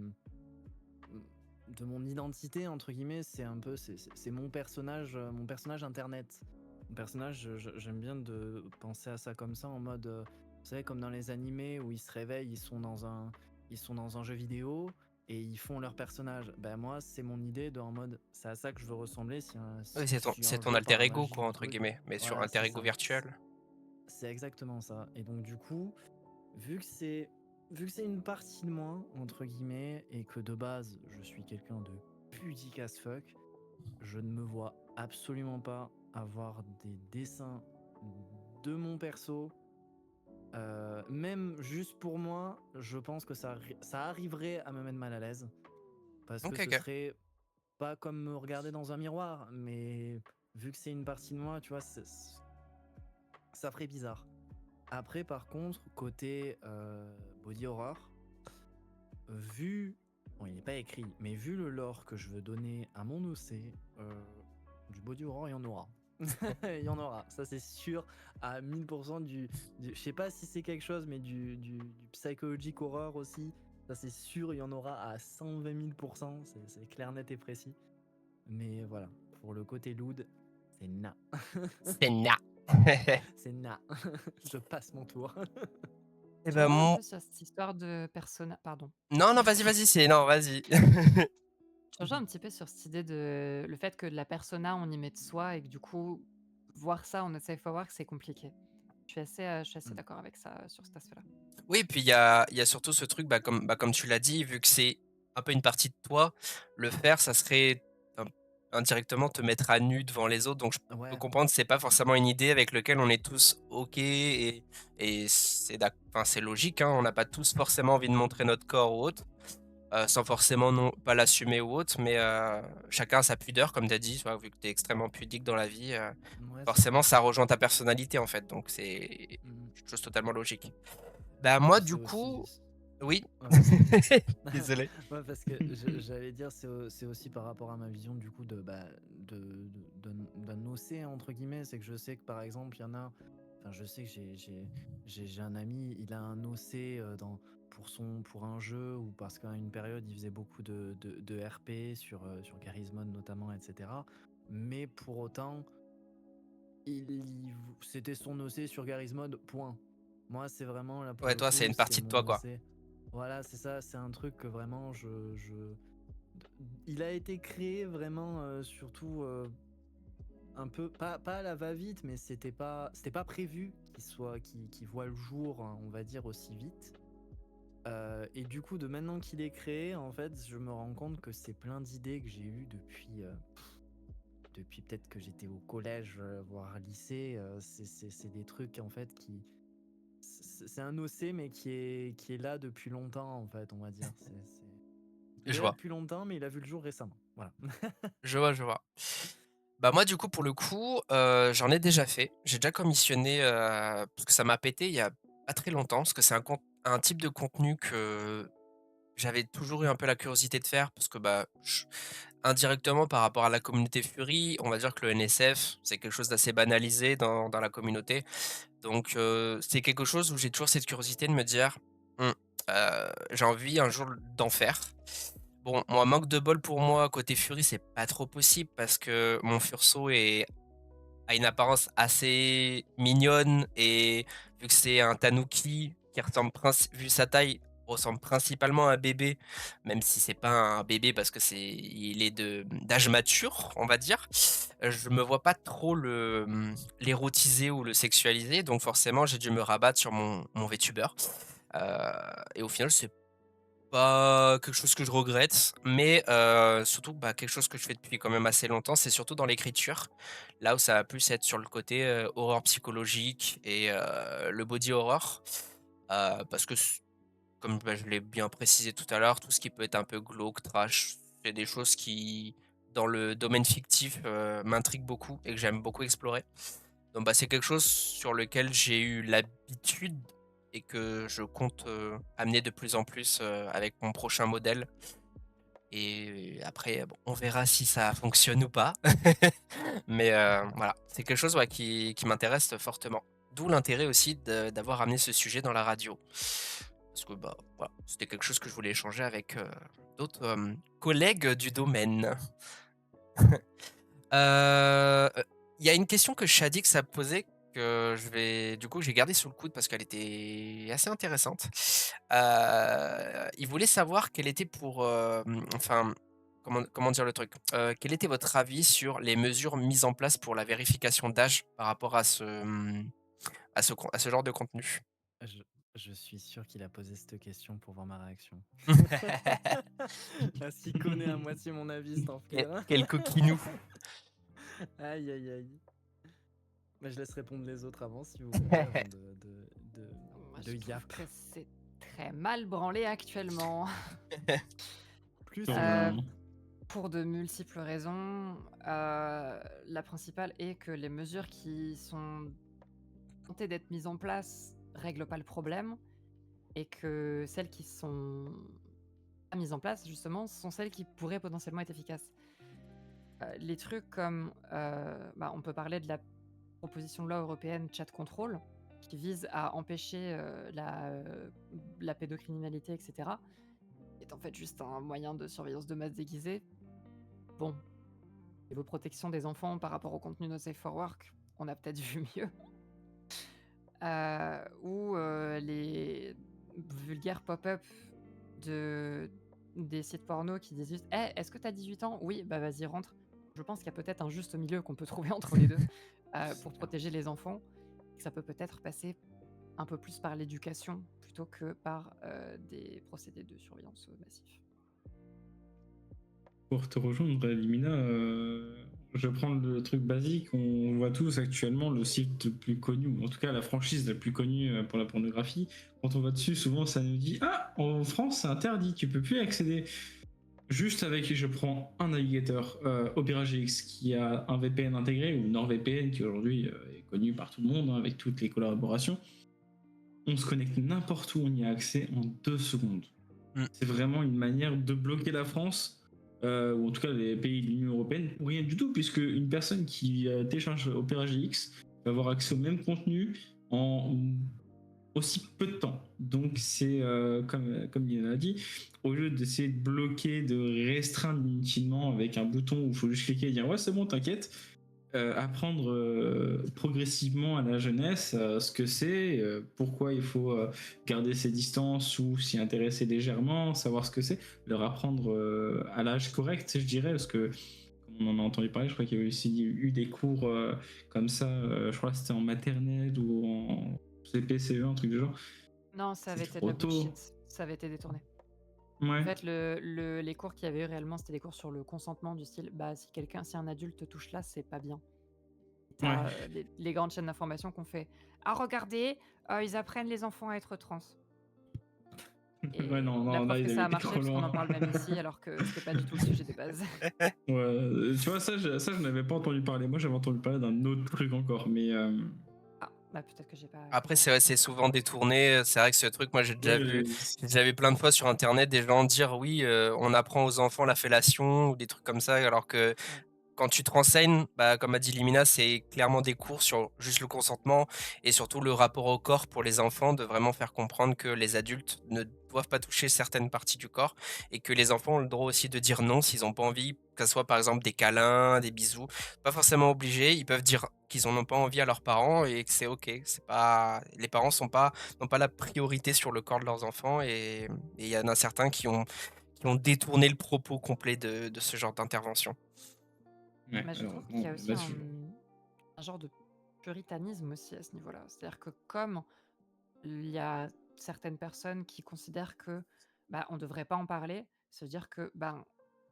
mon identité, entre guillemets. C'est un peu, c'est mon personnage internet. Mon personnage, j'aime bien de penser à ça comme ça, en mode, vous savez, comme dans les animés où ils se réveillent, ils sont dans un jeu vidéo et ils font leur personnage. Ben moi, c'est mon idée en mode, c'est à ça que je veux ressembler Oui, si c'est un ton jour alter par ego, magie quoi, du entre truc. guillemets, mais sur Voilà, alter c'est ego ça. virtuel. C'est exactement ça. Et donc du coup, vu que c'est une partie de moi entre guillemets et que de base je suis quelqu'un de pudique as fuck, je ne me vois absolument pas avoir des dessins de mon perso. Même juste pour moi, je pense que ça arriverait à me mettre mal à l'aise parce que Ok, ce ok. serait pas comme me regarder dans un miroir, mais vu que c'est une partie de moi, tu vois, ça ferait bizarre. Après, par contre, côté body horror, vu, bon, il n'est pas écrit, mais vu le lore que je veux donner à mon OC, du body horror, il y en aura. Il y en aura, ça c'est sûr, à 1000% je sais pas si c'est quelque chose, mais du psychologic horror aussi, ça c'est sûr, il y en aura à 120 000%, c'est clair, net et précis. Mais voilà, pour le côté loot, c'est na. C'est na. C'est na. Je passe mon tour. Et Je ben reviens un mon... peu sur cette histoire de persona. Pardon. Non, non, vas-y, c'est... Non, vas-y. Je reviens un petit peu sur cette idée de le fait que la persona, on y met de soi et que du coup, voir ça en safe for work, c'est compliqué. Je suis assez Mm. d'accord avec ça sur cet aspect-là. Oui, puis il y a surtout ce truc, comme tu l'as dit, vu que c'est un peu une partie de toi, le faire, ça serait indirectement te mettre à nu devant les autres. Donc je peux Ouais. comprendre, c'est pas forcément une idée avec laquelle on est tous OK et enfin, c'est logique, hein, on n'a pas tous forcément envie de montrer notre corps ou autre, sans forcément non, pas l'assumer ou autre, mais chacun a sa pudeur, comme tu as dit, tu vois, vu que tu es extrêmement pudique dans la vie, Ouais, c'est ça. forcément ça rejoint ta personnalité en fait, donc c'est Mm. une chose totalement logique. Bah moi Puis c'est du aussi. coup, oui. Ouais, vas-y. Désolé. Ouais, parce que j'allais dire, c'est aussi par rapport à ma vision du coup d'un OC entre guillemets. C'est que je sais que par exemple, il y en a. Enfin, je sais que j'ai un ami, il a un OC pour un jeu ou parce qu'à une période, il faisait beaucoup de RP sur Garry's Mod notamment, etc. Mais pour autant, c'était son OC sur Garry's Mod, point. Moi, c'est vraiment là pour Ouais, le toi c'est coup, une c'est partie de toi mon quoi. OC. Voilà, c'est ça, c'est un truc que vraiment il a été créé vraiment surtout un peu pas à la va-vite, mais c'était pas prévu qu'il voit le jour, hein, on va dire aussi vite. Et du coup, de maintenant qu'il est créé, en fait, je me rends compte que c'est plein d'idées que j'ai eues depuis peut-être que j'étais au collège, voire lycée. C'est des trucs en fait c'est un OC mais qui est là depuis longtemps en fait, on va dire. Il Je est là vois, depuis longtemps, mais il a vu le jour récemment. Voilà. je vois. Bah moi du coup pour le coup, j'en ai déjà fait. J'ai déjà commissionné, parce que ça m'a pété il y a pas très longtemps, parce que c'est un type de contenu que j'avais toujours eu un peu la curiosité de faire, parce que bah, indirectement par rapport à la communauté Fury, on va dire que le NSF, c'est quelque chose d'assez banalisé dans la communauté. Donc c'est quelque chose où j'ai toujours cette curiosité de me dire: «Mmh, j'ai envie un jour d'en faire». Bon, moi, manque de bol pour moi, côté Fury, c'est pas trop possible parce que mon Furso a une apparence assez mignonne et vu que c'est un Tanuki qui ressemble, vu sa taille, ressemble principalement à un bébé, même si c'est pas un bébé parce que il est d'âge mature, on va dire. Je me vois pas trop l'érotiser ou le sexualiser, donc forcément j'ai dû me rabattre sur mon VTuber. Et au final, c'est pas quelque chose que je regrette, mais surtout, bah, quelque chose que je fais depuis quand même assez longtemps, c'est surtout dans l'écriture. Là où ça va plus être sur le côté, horreur psychologique et le body horror. Parce que comme je l'ai bien précisé tout à l'heure, tout ce qui peut être un peu glauque, trash, c'est des choses qui, dans le domaine fictif, m'intriguent beaucoup et que j'aime beaucoup explorer. Donc bah, c'est quelque chose sur lequel j'ai eu l'habitude et que je compte, amener de plus en plus, avec mon prochain modèle et après, bon, on verra si ça fonctionne ou pas. Mais, voilà, c'est quelque chose, ouais, qui m'intéresse fortement. D'où l'intérêt aussi d'avoir amené ce sujet dans la radio. Parce que, bah, voilà, c'était quelque chose que je voulais échanger avec, d'autres, collègues du domaine. Il y a une question que Shadix a posée que j'ai gardé sous le coude parce qu'elle était assez intéressante. Il voulait savoir quel était enfin, comment dire le truc? Quel était votre avis sur les mesures mises en place pour la vérification d'âge par rapport à ce genre de contenu? Je, je suis sûr qu'il a posé cette question pour voir ma réaction. Parce qu'il connaît à moitié mon avis, cet enfer. Quel coquinou! Aïe, aïe, aïe. Mais je laisse répondre les autres avant, si vous voulez, avant Moi, de je trouve yap. que c'est très mal branlé actuellement. Plus Sur Euh, le- pour de multiples raisons. La principale est que les mesures qui sont tentées d'être mises en place règlent pas le problème et que celles qui sont pas mises en place, justement, sont celles qui pourraient potentiellement être efficaces. Les trucs comme, on peut parler de la proposition de loi européenne Chat Control, qui vise à empêcher la pédocriminalité, etc., est en fait juste un moyen de surveillance de masse déguisée. Bon, niveau protection des enfants par rapport au contenu de Safe for Work, on a peut-être vu mieux. Ou les vulgaires pop-up des sites porno qui disent juste «Eh, est-ce que t'as 18 ans? Oui, bah vas-y, rentre». Je pense qu'il y a peut-être un juste milieu qu'on peut trouver entre les deux pour protéger les enfants. Que ça peut peut-être passer un peu plus par l'éducation plutôt que par des procédés de surveillance massifs. Pour te rejoindre, Limina, je prends le truc basique. On voit tous actuellement le site le plus connu, ou en tout cas la franchise la plus connue pour la pornographie. Quand on va dessus, souvent ça nous dit ah, en France c'est interdit, tu peux plus y accéder. Juste avec, je prends un navigateur Opera GX qui a un VPN intégré, ou NordVPN qui aujourd'hui est connu par tout le monde avec toutes les collaborations. On se connecte n'importe où, on y a accès en 2 secondes. Mm. C'est vraiment une manière de bloquer la France, ou en tout cas les pays de l'Union Européenne, ou rien du tout, puisque une personne qui télécharge Opera GX va avoir accès au même contenu en aussi peu de temps. Donc c'est comme il a dit, au lieu d'essayer de bloquer, de restreindre inutilement avec un bouton où il faut juste cliquer et dire ouais c'est bon t'inquiète, apprendre progressivement à la jeunesse ce que c'est, pourquoi il faut garder ses distances ou s'y intéresser légèrement, savoir ce que c'est, leur apprendre à l'âge correct, je dirais, parce que comme on en a entendu parler, je crois qu'il y a aussi eu des cours comme ça, je crois que c'était en maternelle ou en CP, CE1, un truc du genre. Non, ça avait C'est été de la trop tôt. bullshit. Ça avait été détourné. En Ouais. fait, les cours qu'il y avait eu réellement, c'était des cours sur le consentement du style, bah si un adulte te touche là, c'est pas bien. T'as les grandes chaînes d'information qu'on fait ah regardez, ils apprennent les enfants à être trans. Et Ouais, non, la non, là, preuve que il ça avait a été marché, trop parce qu'on en loin. parle même ici, alors que c'était pas du tout le sujet des bases. Ouais, tu vois, ça, je n'avais pas entendu parler. Moi, j'avais entendu parler d'un autre truc encore, mais. Ah, bah peut-être que j'ai pas. Après, été c'est vrai, c'est souvent détourné. C'est vrai que ce truc, moi, Ouais, j'ai déjà vu plein de fois sur internet des gens dire oui, on apprend aux enfants la fellation ou des trucs comme ça, alors que quand tu te renseignes, bah, comme a dit Limina, c'est clairement des cours sur juste le consentement et surtout le rapport au corps pour les enfants, de vraiment faire comprendre que les adultes ne doivent pas toucher certaines parties du corps et que les enfants ont le droit aussi de dire non s'ils n'ont pas envie, que ce soit par exemple des câlins, des bisous, pas forcément obligés, ils peuvent dire qu'ils en ont pas envie à leurs parents et que c'est ok. C'est pas, les parents n'ont pas la priorité sur le corps de leurs enfants et il y en a certains qui ont détourné le propos complet de ce genre d'intervention. ouais, Mais je alors, trouve qu'il y a bon, aussi là-dessus. un genre de puritanisme aussi à ce niveau-là. C'est-à-dire que comme il y a certaines personnes qui considèrent que bah, on devrait pas en parler, ça veut dire que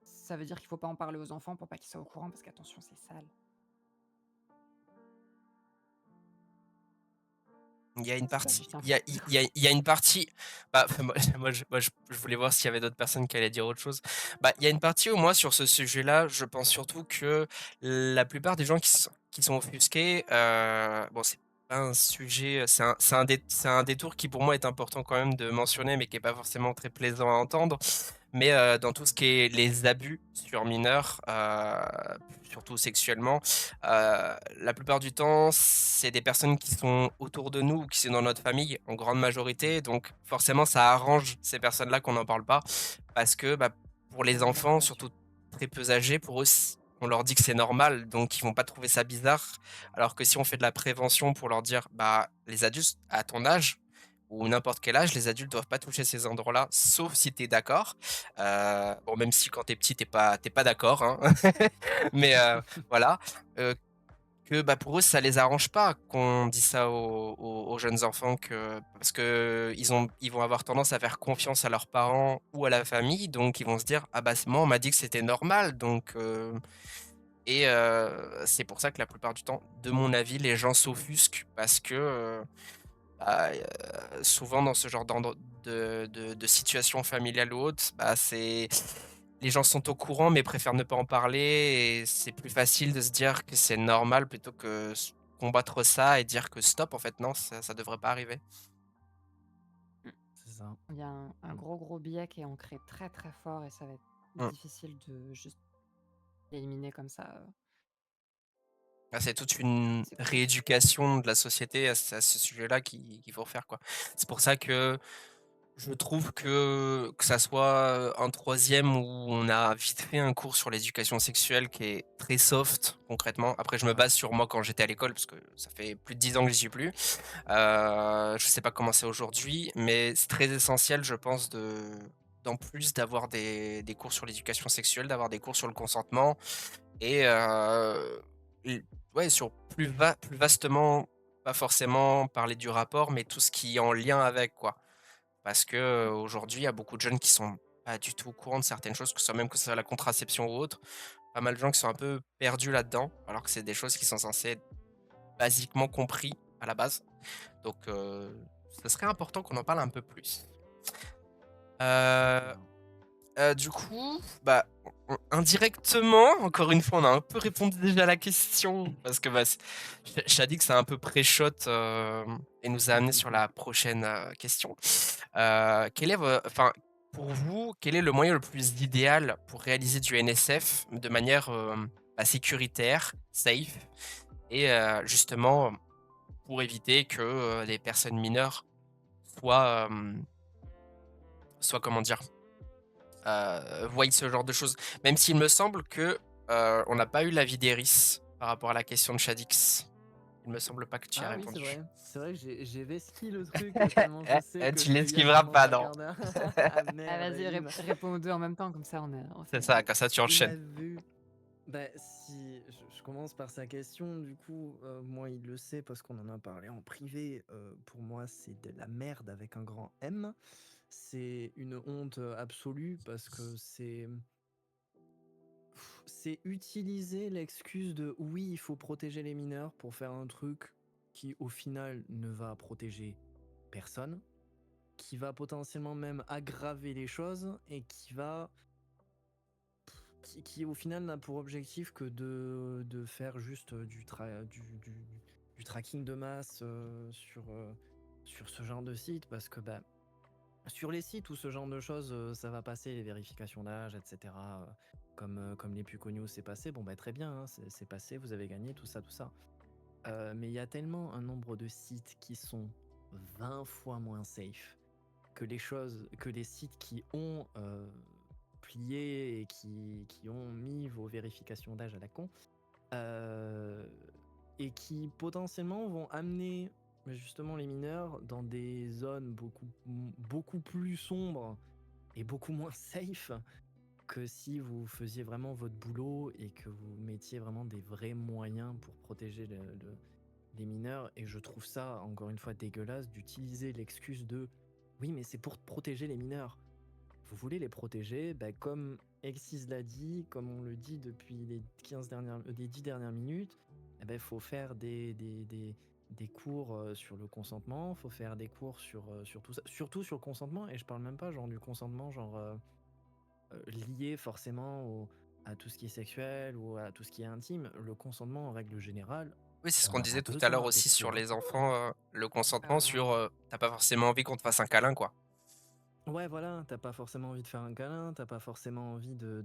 ça veut dire qu'il faut pas en parler aux enfants pour pas qu'ils soient au courant parce qu'attention, c'est sale. Il y a une Bah, partie, putain. il y a une partie, bah, je voulais voir s'il y avait d'autres personnes qui allaient dire autre chose. Bah, il y a une partie où moi sur ce sujet-là, je pense surtout que la plupart des gens qui sont offusqués, bon c'est pas un sujet, c'est un détour qui pour moi est important quand même de mentionner, mais qui est pas forcément très plaisant à entendre. Mais dans tout ce qui est les abus sur mineurs, surtout sexuellement, la plupart du temps, c'est des personnes qui sont autour de nous ou qui sont dans notre famille en grande majorité. Donc forcément, ça arrange ces personnes-là qu'on n'en parle pas parce que bah, pour les Ça met la enfants, pression. surtout très peu âgés, pour eux, on leur dit que c'est normal, donc ils vont pas trouver ça bizarre. Alors que si on fait de la prévention pour leur dire, bah, les adultes à ton âge ou n'importe quel âge, les adultes doivent pas toucher ces endroits-là, sauf si tu es d'accord. Bon, même si quand t'es petit, t'es pas d'accord, hein. Mais voilà. Euh, que bah, pour eux, ça les arrange pas qu'on dise ça aux jeunes enfants parce que ils vont avoir tendance à faire confiance à leurs parents ou à la famille, donc ils vont se dire ah bah moi on m'a dit que c'était normal, donc c'est pour ça que la plupart du temps, de mon avis, les gens s'offusquent parce que bah, souvent dans ce genre de situation familiale ou autre, bah, les gens sont au courant mais préfèrent ne pas en parler et c'est plus facile de se dire que c'est normal plutôt que combattre ça et dire que stop, en fait, non, ça devrait pas arriver. C'est ça. Il y a un gros biais qui est ancré très très fort et ça va être Mm. difficile de juste l'éliminer comme ça. Ah, c'est toute une C'est compliqué. rééducation de la société à ce sujet-là qu'il faut refaire, quoi. C'est pour ça que je trouve que ça soit un troisième où on a vite fait un cours sur l'éducation sexuelle qui est très soft, concrètement. Après, je me Ouais. base sur moi quand j'étais à l'école, parce que ça fait plus de 10 ans que j'y suis plus. Je sais pas comment c'est aujourd'hui, mais c'est très essentiel, je pense, d'en plus d'avoir des cours sur l'éducation sexuelle, d'avoir des cours sur le consentement et l ouais, sur plus vastement, pas forcément parler du rapport, mais tout ce qui est en lien avec, quoi. Parce que, aujourd'hui, il y a beaucoup de jeunes qui sont pas du tout au courant de certaines choses, que ce soit la contraception ou autre. Pas mal de gens qui sont un peu perdus là-dedans, alors que c'est des choses qui sont censées être basiquement compris à la base. Donc, ce serait important qu'on en parle un peu plus. Heu Exactement. du coup, bah, indirectement, encore une fois, on a un peu répondu déjà à la question parce que, bah, Shadix a un peu pré-shot, et nous a amené sur la prochaine, question. Quel est enfin, pour vous, quel est le moyen le plus idéal pour réaliser du NSF de manière, bah, sécuritaire, safe et justement, pour éviter que, les personnes mineures soient, comment dire? Voient ce genre de choses. Même s'il me semble que, on n'a pas eu l'avis d'Eris par rapport à la question de Shadix. Il me semble pas que tu y as Ah oui, c'est répondu. vrai. C'est vrai que j'ai vesquis le truc tellement je sais que Tu je vais y aller l'esquiveras pendant pas, trois non. quarts d'heure. Ah Ah, merde, vas-y, réponds aux deux en même temps, comme ça on C'est fait ça, comme ça tu il enchaînes. a vu. Bah, si je commence par sa question, du coup, moi il le sait parce qu'on en a parlé en privé. Pour moi, c'est de la merde avec un grand M. C'est une honte absolue parce que c'est utiliser l'excuse de oui, il faut protéger les mineurs pour faire un truc qui au final ne va protéger personne, qui va potentiellement même aggraver les choses et qui au final n'a pour objectif que de faire juste du tracking de masse sur ce genre de site parce que bah, sur les sites où ce genre de choses ça va passer, les vérifications d'âge, etc. Comme les plus connus où c'est passé, bon bah très bien, hein, c'est passé, vous avez gagné, tout ça, tout ça. Mais il y a tellement un nombre de sites qui sont 20 fois moins safe que les sites qui ont plié et qui ont mis vos vérifications d'âge à la con, euh, et qui potentiellement vont amener justement les mineurs dans des zones beaucoup plus sombres et beaucoup moins safe que si vous faisiez vraiment votre boulot et que vous mettiez vraiment des vrais moyens pour protéger les mineurs. Et je trouve ça, encore une fois, dégueulasse d'utiliser l'excuse de oui, mais c'est pour protéger les mineurs. Vous voulez les protéger, bah, comme Exis l'a dit, comme on le dit depuis les 10 dernières minutes, il faut faire des cours sur le consentement, faut faire des cours sur tout ça, surtout sur le consentement, et je parle même pas genre du consentement genre lié forcément à tout ce qui est sexuel ou à tout ce qui est intime. Le consentement en règle générale, Oui, c'est ce on qu'on n'a pas disait tout à l'heure besoin aussi sur texto, hein. les enfants, le consentement Euh, sur, tu pas forcément envie qu'on te fasse un câlin, quoi. Ouais, voilà, t'as pas forcément envie de faire un câlin, t'as pas forcément envie de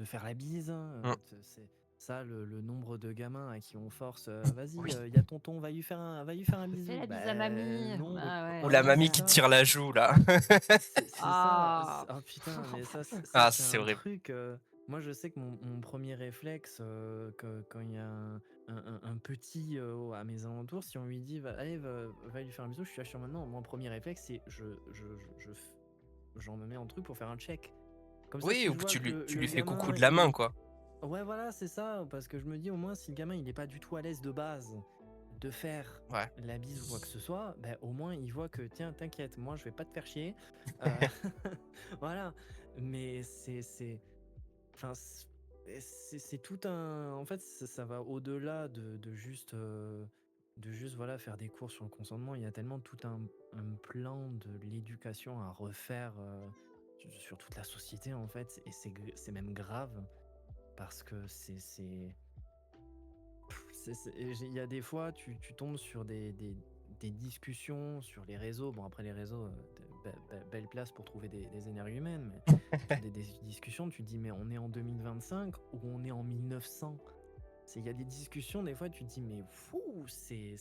faire la bise, hein, Mmh. c'est ça le nombre de gamins à qui on force, vas-y, Oui. y a tonton, va lui faire un Fais bisou. la bise à mamie. Non, Ah Ou ouais, la voilà, c'est mamie c'est ça. qui te ça. tire la joue, là. C'est ça. Ah. Ah putain, mais ça Ah, c'est c'est un horrible. truc. Moi, je sais que mon premier réflexe, quand il y a un petit à mes alentours, si on lui dit, allez, va lui faire un bisou, je suis sûr maintenant. Mon premier réflexe, c'est j'en me mets en truc pour faire un check. Comme ça, Oui, si ou je que vois que tu le lui fais coucou gamin, de la main, quoi. ouais, voilà, c'est ça. Parce que je me dis, au moins, si le gamin, il est pas du tout à l'aise de base de faire Ouais. la bise ou quoi que ce soit, ben, au moins, il voit que, tiens, t'inquiète, moi, je vais pas te faire chier. Euh, voilà. Mais enfin, c'est tout un. En fait, ça va au-delà de juste voilà, faire des cours sur le consentement. Il y a tellement tout un plan de l'éducation à refaire sur toute la société, en fait. Et c'est même grave parce que il y a des fois, tu tombes sur des discussions sur les réseaux. Bon, après, les réseaux, belle place pour trouver des énergumènes, mais sur des discussions, tu te dis, mais on est en 2025 ou on est en 1900? Il y a des discussions, des fois, tu te dis, mais fou, c'est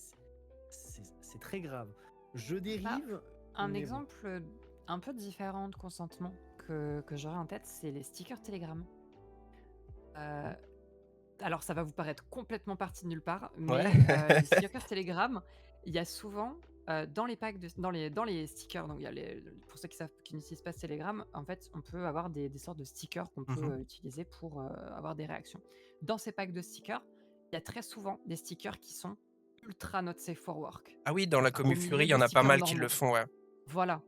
très grave. Je dérive, Un mais bon. exemple un peu différent de consentement que j'aurais en tête, c'est les stickers Telegram. Euh, alors, ça va vous paraître complètement parti de nulle part, Ouais. mais les stickers Telegram, il y a souvent dans les packs, dans les stickers, donc il y a pour ceux qui n'utilisent pas Telegram, en fait, on peut avoir des sortes de stickers qu'on peut Mmh. utiliser pour avoir des réactions. Dans ces packs de stickers, il y a très souvent des stickers qui sont ultra not safe for work, Ah oui, dans la au Commu Fury, milieu il y des en a pas stickers mal qui le normaux. font, ouais. Voilà.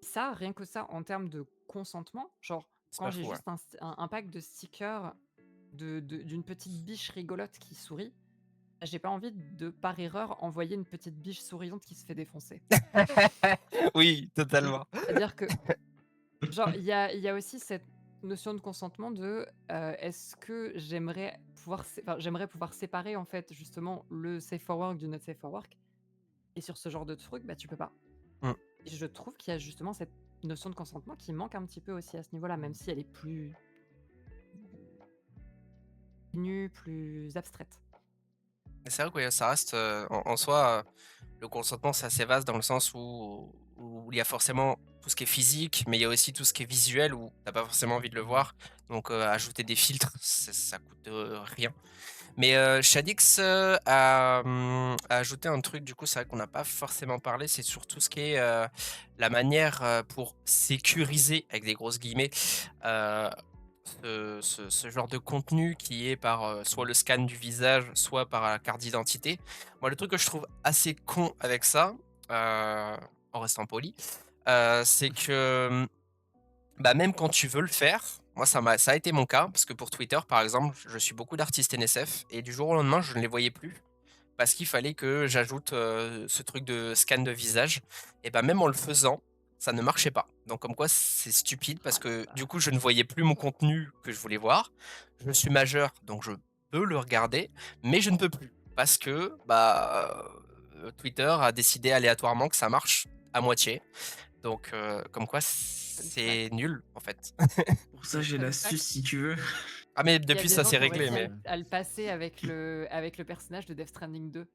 Ça, rien que ça, en termes de consentement, genre, C'est quand pas j'ai fou, ouais. juste un pack de stickers d'une petite biche rigolote qui sourit, j'ai pas envie de, par erreur, envoyer une petite biche souriante qui se fait défoncer. Oui, totalement. C'est-à-dire que, genre, il y a aussi cette notion de consentement de est-ce que j'aimerais pouvoir séparer, en fait, justement, le safe for work du not safe for work. Et sur ce genre de truc, bah, tu peux pas. Mmh. Et je trouve qu'il y a justement cette notion de consentement qui manque un petit peu aussi à ce niveau-là, même si elle est plus nue, plus abstraite. Mais c'est vrai que ouais, ça reste, en soi, le consentement, c'est assez vaste dans le sens où il y a forcément tout ce qui est physique, mais il y a aussi tout ce qui est visuel où tu pas forcément envie de le voir. Donc, ajouter des filtres, ça coûte, rien. Mais, Shadix, a ajouté un truc, du coup, c'est vrai qu'on n'a pas forcément parlé, c'est sur tout ce qui est, la manière, pour «sécuriser» avec des grosses guillemets, heu, ce genre de contenu qui est par, soit le scan du visage, soit par la carte d'identité. Moi, le truc que je trouve assez con avec ça, en restant poli, c'est que, bah, même quand tu veux le faire, moi ça a été mon cas, parce que pour Twitter, par exemple, je suis beaucoup d'artistes NSF et du jour au lendemain, je ne les voyais plus parce qu'il fallait que j'ajoute, ce truc de scan de visage et bah, même en le faisant, ça ne marchait pas. Donc comme quoi c'est stupide parce Ah la que du coup, je ne vache. voyais plus mon contenu que je voulais voir. Je suis majeur, donc je peux le regarder, mais je ne peux plus parce que, bah, Twitter a décidé aléatoirement que ça marche à moitié. Donc comme quoi Fun fact, c'est nul, en fait. Pour ça, j'ai fun fact, l'astuce si tu veux. Ah mais il y a depuis des ça gens s'est qui ont réglé, réussi mais à le passer avec le personnage de Death Stranding 2.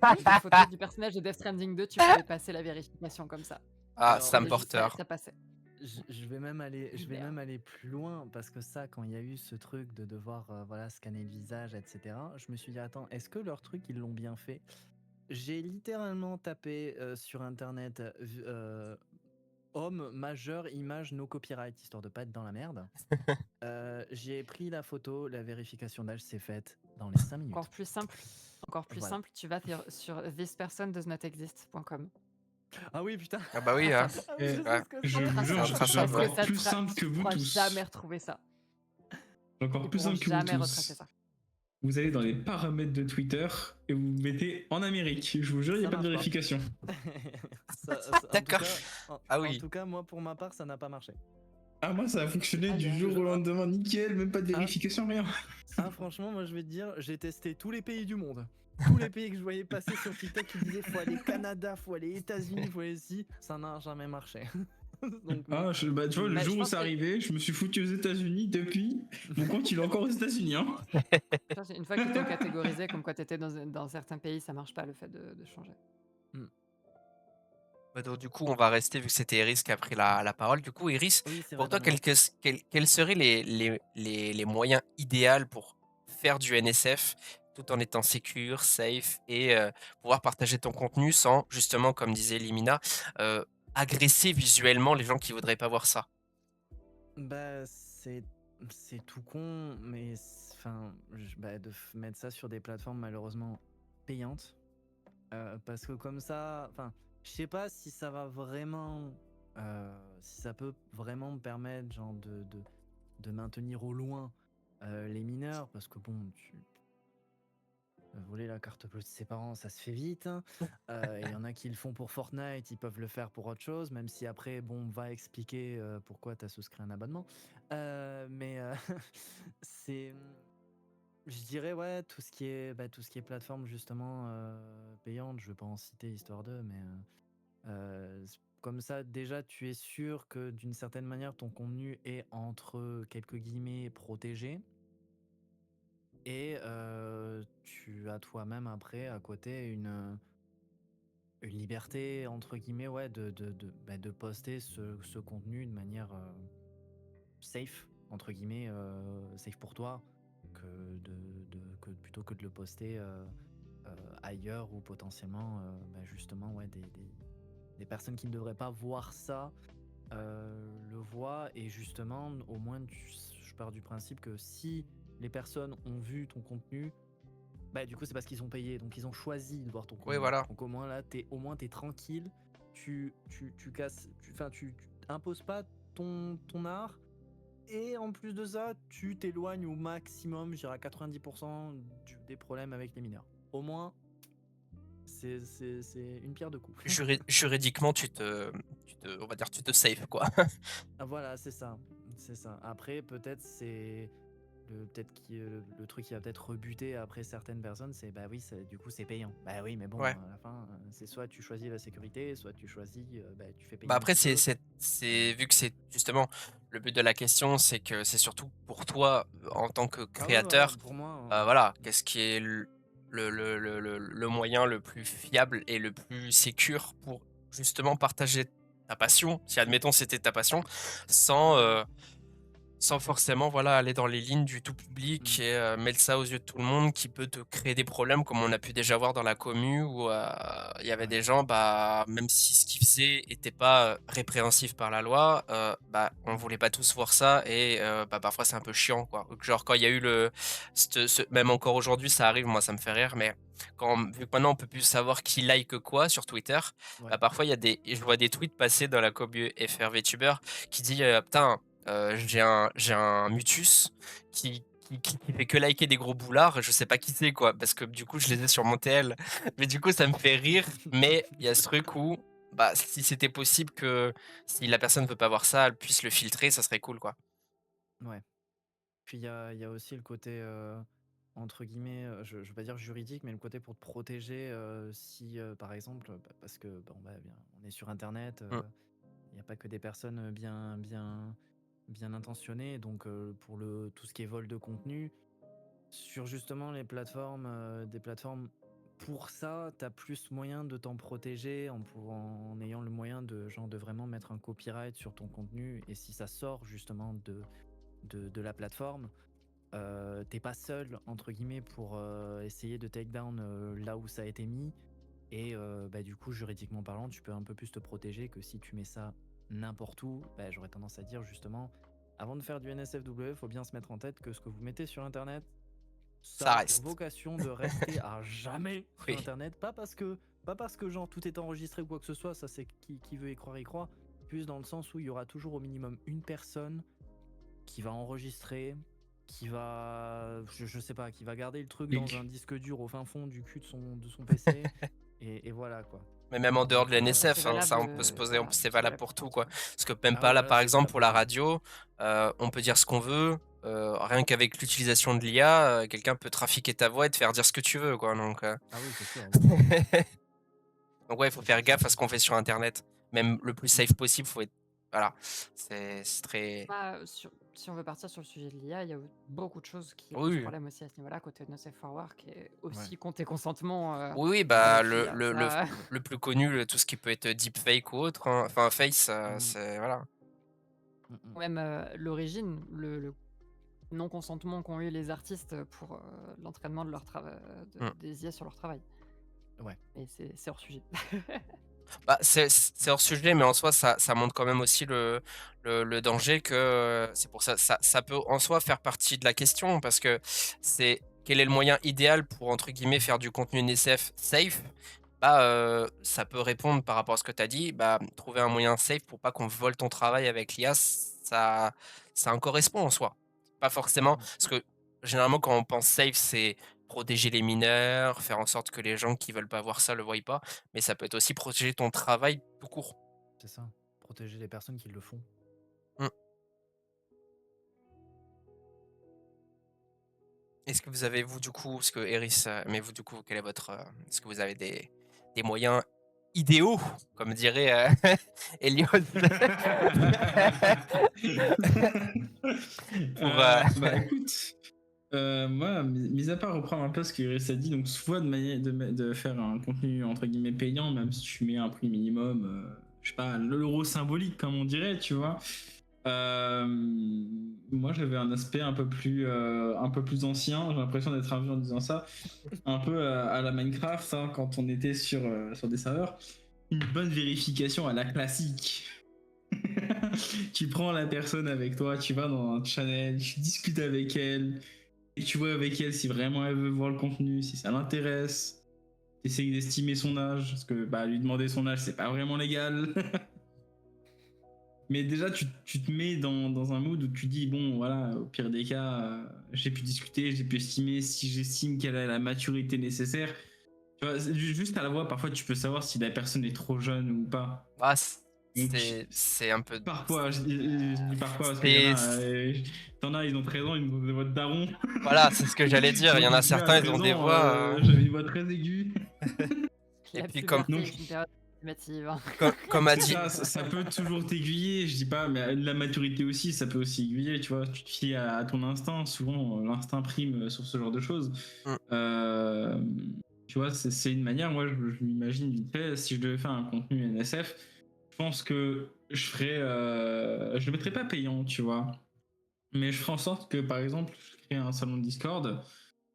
Avec des photos du personnage de Death Stranding 2, tu pouvais passer la vérification comme ça. ah, Alors, Sam Ça, Porter. ça passait. je vais Merde. même aller plus loin parce que ça, quand il y a eu ce truc de devoir voilà, scanner le visage, etc., je me suis dit, attends, est-ce que leur truc, ils l'ont bien fait? J'ai littéralement tapé sur internet homme majeur, image no copyright, histoire de pas être dans la merde. J'ai pris la photo, la vérification d'âge s'est faite dans les 5 Encore minutes. plus simple. Encore plus Voilà. simple, tu vas sur thispersondoesnotexist.com. Ah oui, putain. Ah bah oui, hein. Traçable. Ah oui, je sais Ouais. ce que Je c'est. vous jure, C'est j'ai intraçable, Parce que ouais. encore ça plus simple que tu vous pourras tous. jamais retrouver ça. J'ai Ils encore plus pourront simple que vous jamais retracer tous. ça. vous allez dans les paramètres de Twitter et vous mettez en Amérique. Je vous jure, il n'y a Ça pas de marche pas. vérification. D'accord. Ah En oui. tout cas, moi, pour ma part, ça n'a pas marché. Ah, moi, ça a fonctionné Aïe, du aïe. jour au lendemain, nickel, même pas de vérification, rien. Franchement, moi, je vais te dire, j'ai testé tous les pays du monde. Tous les pays que je voyais passer sur TikTok qui disaient faut aller Canada, faut aller États-Unis, faut aller ici, ça n'a jamais marché. Donc, Ah, bah, tu vois, le Bah, je jour où pense c'est que- arrivé, je me suis foutu aux États-Unis depuis. Mon compte, il est encore aux États-Unis. Hein. Je pense qu'une fois qu'ils t'ont catégorisé comme quoi t'étais dans certains pays, ça marche pas le fait de changer. Bah, donc, du coup, on va rester, vu que c'était Iris qui a pris la parole. Du coup, Iris, oui, c'est pour vrai. toi, quels seraient les moyens idéaux pour faire du NSF tout en étant secure, safe et pouvoir partager ton contenu sans, justement, comme disait Limina, euh, agresser visuellement les gens qui voudraient pas voir ça? Bah, c'est tout con, mais enfin, mettre ça sur des plateformes malheureusement payantes, parce que comme ça, enfin, je sais pas si ça va vraiment, si ça peut vraiment me permettre genre de maintenir au loin les mineurs, parce que bon, voler la carte bleue de ses parents, ça se fait vite, hein. Il y en a qui le font pour Fortnite, ils peuvent le faire pour autre chose, même si après, bon, on va expliquer pourquoi tu as souscrit un abonnement. Mais c'est, je dirais, ouais, tout ce qui est plateforme justement payante, je vais pas en citer histoire d'eux, mais comme ça, déjà, tu es sûr que d'une certaine manière, ton contenu est entre quelques guillemets protégé. Et tu as toi-même après à côté une liberté entre guillemets ouais de poster ce contenu de manière safe entre guillemets safe pour toi que que plutôt que de le poster ailleurs ou potentiellement justement ouais des personnes qui ne devraient pas voir ça le voient et justement au moins je pars du principe que si les personnes ont vu ton contenu, bah du coup c'est parce qu'ils ont payé, donc ils ont choisi de voir ton Oui, contenu. voilà. Donc au moins là t'es tranquille, tu casses, tu imposes pas ton art et en plus de ça tu t'éloignes au maximum, je dirais à 90% des problèmes avec les mineurs. Au moins c'est une pierre deux coups. Juridiquement, on va dire, tu te safe, quoi. Ah, voilà, c'est ça. C'est ça. Après, peut-être c'est peut-être le truc qui va peut-être rebuter après certaines personnes, c'est bah oui, du coup c'est payant. Bah oui, mais bon, Ouais. à la fin, c'est soit tu choisis la sécurité, soit tu choisis, tu fais payer Bah un après, petit peu. vu que c'est justement le but de la question, c'est que c'est surtout pour toi en tant que Ah ouais, voilà, créateur, pour moi, voilà, qu'est-ce qui est le moyen le plus fiable et le plus sécure pour justement partager ta passion, si admettons c'était ta passion, sans, sans forcément voilà, aller dans les lignes du tout public et mettre ça aux yeux de tout le monde qui peut te créer des problèmes comme on a pu déjà voir dans la commu où il y avait ouais. des gens, bah, même si ce qu'ils faisaient n'était pas répréhensif par la loi, bah, on voulait pas tous voir ça et bah, parfois c'est un peu chiant, quoi. Genre quand il y a eu même encore aujourd'hui ça arrive, moi ça me fait rire, mais vu que maintenant on peut plus savoir qui like quoi sur Twitter, Ouais. bah, parfois je vois des tweets passer dans la commu FR VTuber qui dit putain, j'ai un Mutus qui fait que liker des gros boulards, je sais pas qui c'est quoi, parce que du coup je les ai sur mon TL. Mais du coup ça me fait rire, mais il y a ce truc où, bah, si c'était possible que si la personne veut pas voir ça, elle puisse le filtrer, ça serait cool quoi. Ouais. Puis il y a aussi le côté entre guillemets, je veux pas dire juridique, mais le côté pour te protéger si par exemple, parce que bon bah bien, on est sur internet, Mm. il n'y a pas que des personnes bien intentionnées, donc pour tout ce qui est vol de contenu, sur justement les plateformes, des plateformes pour ça, tu as plus moyen de t'en protéger en ayant le moyen de vraiment mettre un copyright sur ton contenu et si ça sort justement de la plateforme, t'es pas seul entre guillemets pour essayer de take down là où ça a été mis et du coup juridiquement parlant tu peux un peu plus te protéger que si tu mets ça n'importe où. J'aurais tendance à dire justement avant de faire du NSFW faut bien se mettre en tête que ce que vous mettez sur internet ça Ça a pour reste. vocation de rester à jamais sur Oui. internet, pas parce que genre tout est enregistré ou quoi que ce soit, ça c'est qui veut y croit, plus dans le sens où il y aura toujours au minimum une personne qui va enregistrer qui va, je sais pas, qui va garder le truc Les dans cu- un disque dur au fin fond du cul de son PC, et voilà quoi. Mais même en dehors de Donc, C'est l'NSF, hein, ça valable, on peut se poser, voilà, c'est c'est valable valable pour pour tout plein de quoi. trucs. Parce que même ah pas ouais, là, voilà, par c'est exemple valable pour pour la tout. radio, on peut dire ce qu'on veut. Rien qu'avec l'utilisation de l'IA, quelqu'un peut trafiquer ta voix et te faire dire ce que tu veux quoi. Donc, Ah oui, c'est sûr, oui. donc ouais, il faut faire C'est gaffe à sûr, ce c'est qu'on fait sûr. sur Internet. Même le plus safe possible, faut être. Voilà, c'est très. Bah, si on veut partir sur le sujet de l'IA, il y a beaucoup de choses qui posent Oui, problème aussi à ce niveau-là, côté No Safe for Work et Ouais. aussi compter consentement oui, oui, bah avec le, l'IA. le, le, Ça, le plus connu, tout ce qui peut être deepfake ou autre, hein. Enfin face, Mm, c'est voilà. mm. même l'origine, le non-consentement qu'ont eu les artistes pour l'entraînement de leur travail, Mm. des IA sur leur travail. Ouais. Et c'est hors sujet. Bah, c'est hors sujet, mais en soi, ça montre quand même aussi le danger que c'est pour ça, ça peut en soi faire partie de la question, parce que c'est quel est le moyen idéal pour, entre guillemets, faire du contenu NSF safe? Bah, ça peut répondre par rapport à ce que tu as dit, bah, trouver un moyen safe pour pas qu'on vole ton travail avec l'IA, ça en correspond en soi. Pas forcément, Mm. parce que généralement, quand on pense safe, c'est protéger les mineurs, faire en sorte que les gens qui veulent pas voir ça le voient pas, mais ça peut être aussi protéger ton travail tout court. C'est ça. Protéger les personnes qui le font. Mmh. Est-ce que vous avez, vous, du coup, parce que Eris, mais vous, du coup, quel est votre, est-ce que vous avez des moyens idéaux, comme dirait Elliot, pour, Bah écoute, moi, mis à part reprendre un peu ce que Iris a dit, donc soit de faire un contenu entre guillemets payant, même si tu mets un prix minimum, je sais pas, l'euro symbolique comme on dirait, tu vois. Euh, Moi j'avais un aspect un peu plus ancien, j'ai l'impression d'être un vieux en disant ça, un peu à la Minecraft, hein, quand on était sur des serveurs. Une bonne vérification à la classique. Tu prends la personne avec toi, tu vas dans un channel, tu discutes avec elle, et tu vois avec elle si vraiment elle veut voir le contenu, si ça l'intéresse. T'essayes d'estimer son âge, parce que bah, lui demander son âge, c'est pas vraiment légal. Mais déjà, tu te mets dans un mood où tu dis, bon, voilà, au pire des cas, j'ai pu discuter, j'ai pu estimer si j'estime qu'elle a la maturité nécessaire. Tu vois, juste à la voix, parfois, tu peux savoir si la personne est trop jeune ou pas. ah, Donc, c'est un peu, parfois, je dis parfois, parce qu'il y en c'est, a, t'en as, ils ont 13 ans, ils ont des voix de daron. voilà, c'est ce que j'allais dire. Il Moi, y en je me a souviens, à certains, ils ont 13 des ans, voix, j'avais une voix très aiguë. et La puis comme, puberté Donc, est une période formative, hein. comme a c'est dit, ça peut toujours t'aiguiller, je dis pas, mais la maturité aussi, ça peut aussi aiguiller, tu vois. Tu te fies à ton instinct, souvent, l'instinct prime sur ce genre de choses. Mm. Euh, Tu vois, c'est une manière, moi, je m'imagine vite fait, si je devais faire un contenu NSF, je pense que je le mettrais pas payant, tu vois. Mais je ferai en sorte que, par exemple, je crée un salon Discord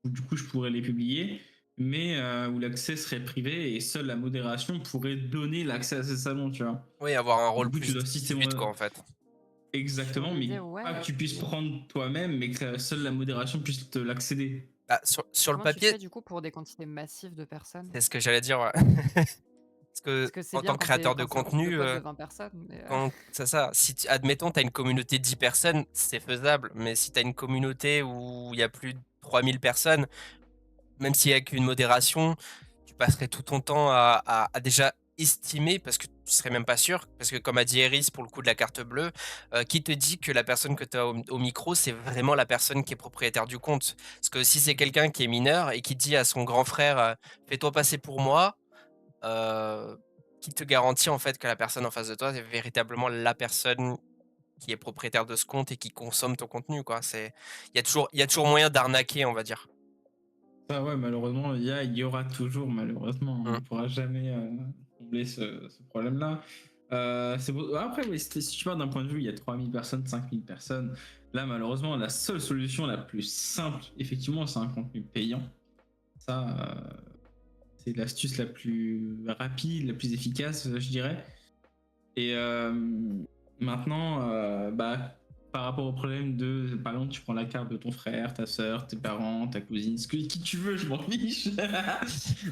où du coup je pourrais les publier, mais où l'accès serait privé et seule la modération pourrait donner l'accès à ces salons, tu vois. oui, avoir un Du rôle coup, tu plus dois fluide, quoi, systématiquement. en fait. Sur Exactement, l'idée, mais pas que ouais. tu puisses prendre toi-même, mais que seule la modération puisse te l'accéder. Bah, sur le Comment tu papier, fais du coup pour des quantités massives de personnes? c'est ce que j'allais dire, ouais. Parce que Parce que c'est en tant bien que créateur de quand c'est un groupe de contenu, potes de 20 personnes, mais quand c'est ça, si admettons, tu as une communauté de 10 personnes, c'est faisable. Mais si tu as une communauté où il y a plus de 3000 personnes, même s'il y a qu'une modération, tu passerais tout ton temps à déjà estimer, parce que tu serais même pas sûr. Parce que comme a dit Eris pour le coup de la carte bleue, qui te dit que la personne que tu as au micro, c'est vraiment la personne qui est propriétaire du compte? Parce que si c'est quelqu'un qui est mineur et qui dit à son grand frère, fais-toi passer pour moi, euh, qui te garantit en fait que la personne en face de toi est véritablement la personne qui est propriétaire de ce compte et qui consomme ton contenu, quoi. Il y a toujours moyen d'arnaquer, on va dire. Ça, ouais, malheureusement, il y aura toujours, malheureusement, on ne Mm. pourra jamais combler ce problème-là. Après, oui, si tu pars d'un point de vue, il y a 3000 personnes, 5000 personnes. Là, malheureusement, la seule solution la plus simple, effectivement, c'est un contenu payant. Ça, c'est l'astuce la plus rapide, la plus efficace, je dirais. Et maintenant, par rapport au problème de, par exemple, tu prends la carte de ton frère, ta soeur, tes parents, ta cousine, qui tu veux, je m'en fiche.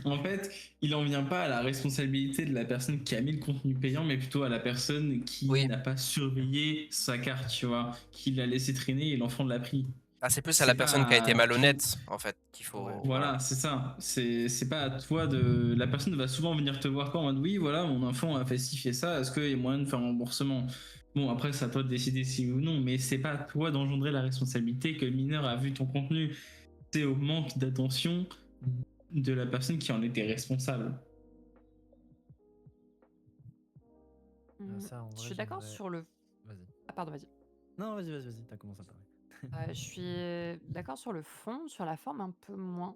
En fait, il en vient pas à la responsabilité de la personne qui a mis le contenu payant, mais plutôt à la personne qui Oui, n'a pas surveillé sa carte, tu vois, qui l'a laissé traîner et l'enfant l'a pris. Ah, c'est plus à la c'est personne qui a été pas malhonnête, en fait, qu'il Ouais. faut. Voilà, c'est ça. C'est pas à toi de. La personne va souvent venir te voir quoi en mode oui, voilà, mon enfant a fait ci, fait ça, est-ce qu'il y a moyen de faire un remboursement? Bon, après, c'est à toi de décider si oui ou non, mais c'est pas à toi d'engendrer la responsabilité que le mineur a vu ton contenu. C'est au manque d'attention de la personne qui en était responsable. Ça, en Je vrai, suis d'accord j'aimerais. sur le. Vas-y. Ah, pardon, vas-y. Non, vas-y, t'as commencé à parler. Je suis d'accord sur le fond, sur la forme un peu moins.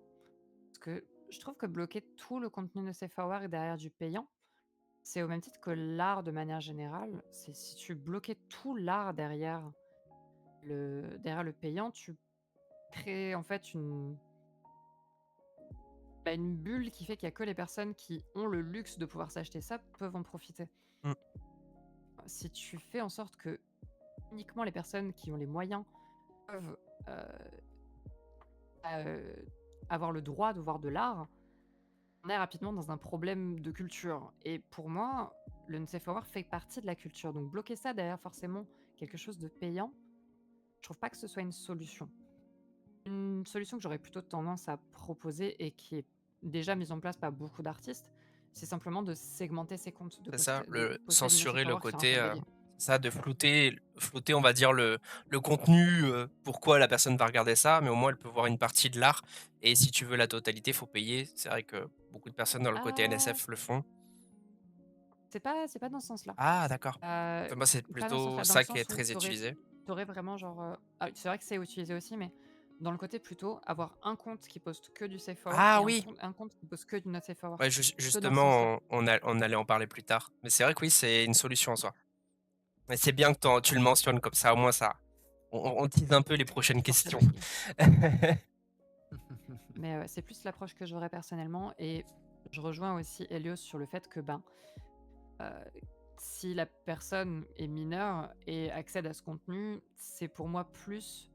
Parce que je trouve que bloquer tout le contenu de SafeHour derrière du payant, c'est au même titre que l'art de manière générale. C'est si tu bloquais tout l'art derrière le payant, tu crées en fait une bulle qui fait qu'il y a que les personnes qui ont le luxe de pouvoir s'acheter ça peuvent en profiter. Mm. Si tu fais en sorte que uniquement les personnes qui ont les moyens peuvent euh, euh, avoir le droit de voir de l'art, on est rapidement dans un problème de culture. Et pour moi, le Safe Hour fait partie de la culture. Donc bloquer ça derrière forcément quelque chose de payant, je trouve pas que ce soit une solution. Une solution que j'aurais plutôt tendance à proposer et qui est déjà mise en place par beaucoup d'artistes, c'est simplement de segmenter ses comptes, C'est ça, de le poster du No censurer Safe le Hour sur un côté, seul dédié. ça, de flouter, on va dire le contenu, pourquoi la personne va regarder ça, mais au moins elle peut voir une partie de l'art. Et si tu veux la totalité, faut payer. C'est vrai que beaucoup de personnes dans le côté Ah, NSF le font. c'est pas dans ce sens-là. Ah, d'accord. Euh, Moi, c'est Pas dans ce plutôt sens-là, dans le ça qui est sens où très utilisé. t'aurais vraiment genre. C'est vrai que c'est utilisé aussi, mais dans le côté plutôt avoir un compte qui poste que du Safe Hour Ah et oui, un compte qui poste que du Not Safe Hour. ouais, Plutôt dans ce sens-là. justement, on allait en parler plus tard. Mais c'est vrai que oui, c'est une solution en soi. Mais c'est bien que tu le mentionnes comme ça, au moins ça. On tease un peu les prochaines questions. Foreshadowing. Mais c'est plus l'approche que j'aurais personnellement. Et je rejoins aussi Helios sur le fait que euh, si la personne est mineure et accède à ce contenu, c'est pour moi plus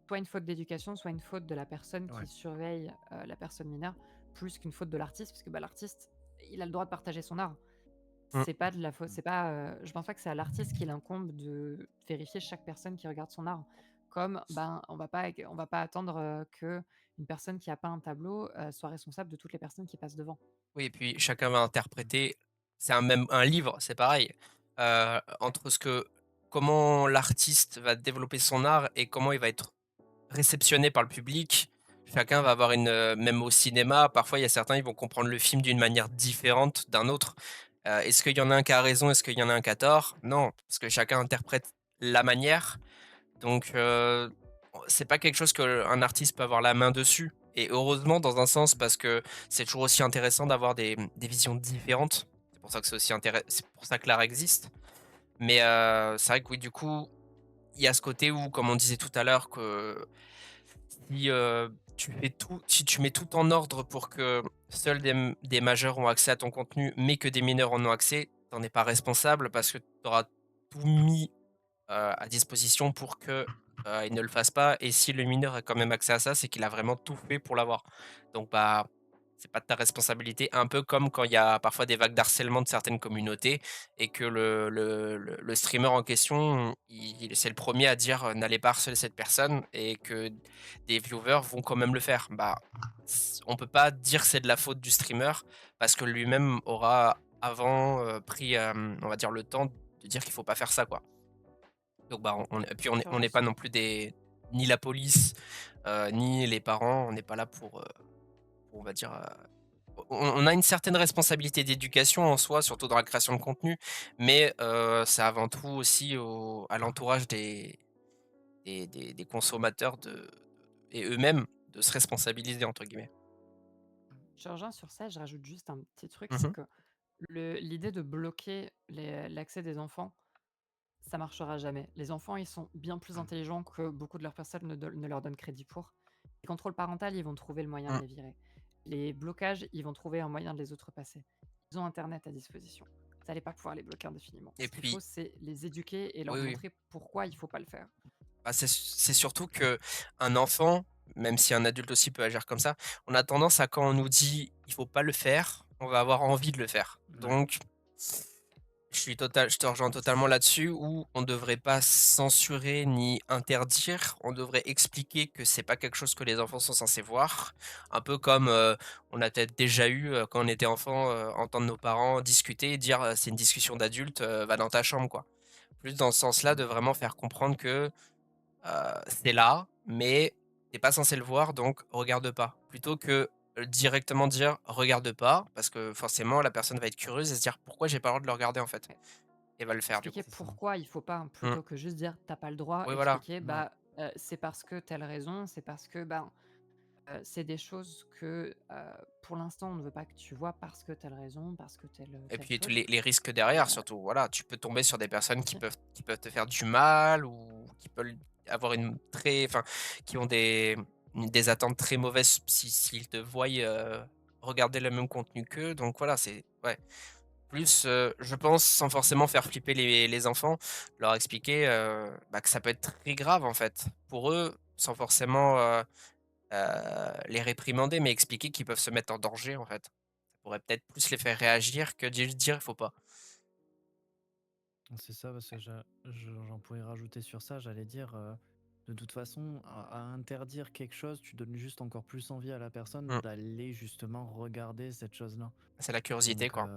soit une faute d'éducation, soit une faute de la personne Ouais. qui surveille la personne mineure, plus qu'une faute de l'artiste, parce que l'artiste, il a le droit de partager son art. Mm. C'est pas de la faute, c'est pas. Je pense pas que c'est à l'artiste qu'il incombe de vérifier chaque personne qui regarde son art. Comme on va pas attendre que une personne qui a pas un tableau soit responsable de toutes les personnes qui passent devant. Oui, et puis chacun va interpréter. C'est un livre, c'est pareil. Entre comment l'artiste va développer son art et comment il va être réceptionné par le public. Chacun va avoir même au cinéma, parfois il y a certains, ils vont comprendre le film d'une manière différente d'un autre. Est-ce qu'il y en a un qui a raison? Est-ce qu'il y en a un qui a tort? Non, parce que chacun interprète la manière. Donc, c'est pas quelque chose qu'un artiste peut avoir la main dessus. Et heureusement, dans un sens, parce que c'est toujours aussi intéressant d'avoir des visions différentes. C'est pour ça que c'est pour ça que l'art existe. Mais c'est vrai que oui, du coup, il y a ce côté où, comme on disait tout à l'heure, que si si tu mets tout en ordre pour que seuls des majeurs ont accès à ton contenu, mais que des mineurs en ont accès, t'en es pas responsable parce que tu auras tout mis à disposition pour que il ne le fasse pas. Et si le mineur a quand même accès à ça, c'est qu'il a vraiment tout fait pour l'avoir. Donc bah c'est pas de ta responsabilité. Un peu comme quand il y a parfois des vagues d'harcèlement de certaines communautés et que le streamer en question, c'est le premier à dire n'allez pas harceler cette personne et que des viewers vont quand même le faire. Bah on peut pas dire que c'est de la faute du streamer parce que lui-même aura avant pris on va dire le temps de dire qu'il faut pas faire ça quoi. Donc bah, et puis Je on rejoins n'est pas sur- non plus ni la police, ni les parents, on n'est pas là on va dire, on a une certaine responsabilité d'éducation en soi, surtout dans la création de contenu, mais c'est avant tout aussi à l'entourage des consommateurs et eux-mêmes de se responsabiliser entre guillemets. Je rejoins sur ça. Je rajoute juste un petit truc, c'est Mmh. que l'idée de bloquer l'accès des enfants, ça marchera jamais. Les enfants, ils sont bien plus intelligents que beaucoup de leurs personnes ne leur donnent crédit pour. Les contrôles parentaux, ils vont trouver le moyen de Mmh. les virer. Les blocages, ils vont trouver un moyen de les outrepasser. Ils ont Internet à disposition. Vous n'allez pas pouvoir les bloquer indéfiniment. Et Ce qu'il faut, puis c'est les éduquer et leur oui, oui. montrer pourquoi il ne faut pas le faire. Bah, c'est surtout que un enfant, même si un adulte aussi peut agir comme ça, on a tendance à quand on nous dit: «Il faut pas le faire», on va avoir envie de le faire. Ouais. Donc Je te rejoins totalement là-dessus où on ne devrait pas censurer ni interdire. On devrait expliquer que c'est pas quelque chose que les enfants sont censés voir. Un peu comme on a peut-être déjà eu quand on était enfant, entendre nos parents discuter et dire c'est une discussion d'adulte, va dans ta chambre quoi. Plus dans ce sens-là de vraiment faire comprendre que c'est là, mais t'es pas censé le voir, donc regarde pas. Plutôt que directement dire regarde pas, parce que forcément la personne va être curieuse et se dire pourquoi j'ai pas le droit de le regarder en fait, Ouais. et va le faire du Expliquer coup. C'est ça. pourquoi il faut pas, hein, Mmh. plutôt que juste dire: «Tu pas le droit», Oui voilà. expliquer: Ouais. «Bah, c'est parce que telle raison, c'est parce que, ben, c'est des choses que, pour l'instant, on ne veut pas que tu vois parce que telle raison, parce que Et tel puis tous truc». les risques derrière Heu, surtout, voilà, tu peux tomber sur des personnes aussi. qui peuvent te faire du mal ou qui peuvent avoir une très enfin, qui ont des attentes très mauvaises s'ils te voient, regarder le même contenu qu'eux, donc voilà, c'est ouais. Plus, je pense, sans forcément faire flipper les enfants, leur expliquer, bah, que ça peut être très grave, en fait, pour eux, sans forcément, les réprimander, mais expliquer qu'ils peuvent se mettre en danger, en fait. Ça pourrait peut-être plus les faire réagir que de juste dire: «Il faut pas». C'est ça, parce que j'en pourrais rajouter sur ça, j'allais dire, de toute façon, à interdire quelque chose, tu donnes juste encore plus envie à la personne Mmh. d'aller justement regarder cette chose-là. C'est la curiosité, Donc, quoi.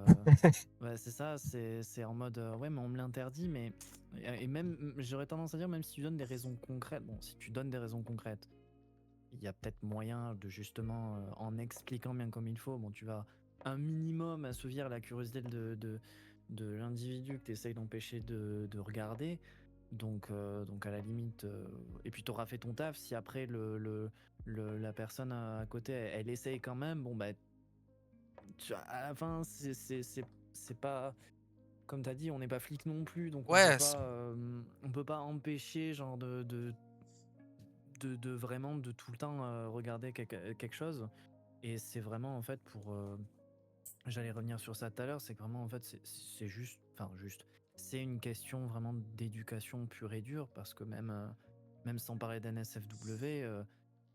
ouais, c'est ça, c'est en mode, ouais, mais on me l'interdit, mais et même, j'aurais tendance à dire, même si tu donnes des raisons concrètes, bon, si tu donnes des raisons concrètes, il y a peut-être moyen de justement, en expliquant bien comme il faut, bon, tu vas un minimum assouvir la curiosité de l'individu que tu essayes d'empêcher de regarder. Donc à la limite, et puis tu auras fait ton taf. Si après la personne à côté, elle essaye quand même, bon, bah, à la fin, c'est pas. Comme tu as dit, on n'est pas flic non plus, donc Ouais, c on peut pas empêcher genre de vraiment de tout le temps regarder quelque chose. Et c'est vraiment en fait pour. J'allais revenir sur ça tout à l'heure, c'est que vraiment en fait c'est juste. Enfin, juste. C'est une question vraiment d'éducation pure et dure parce que même sans parler d'NSFW,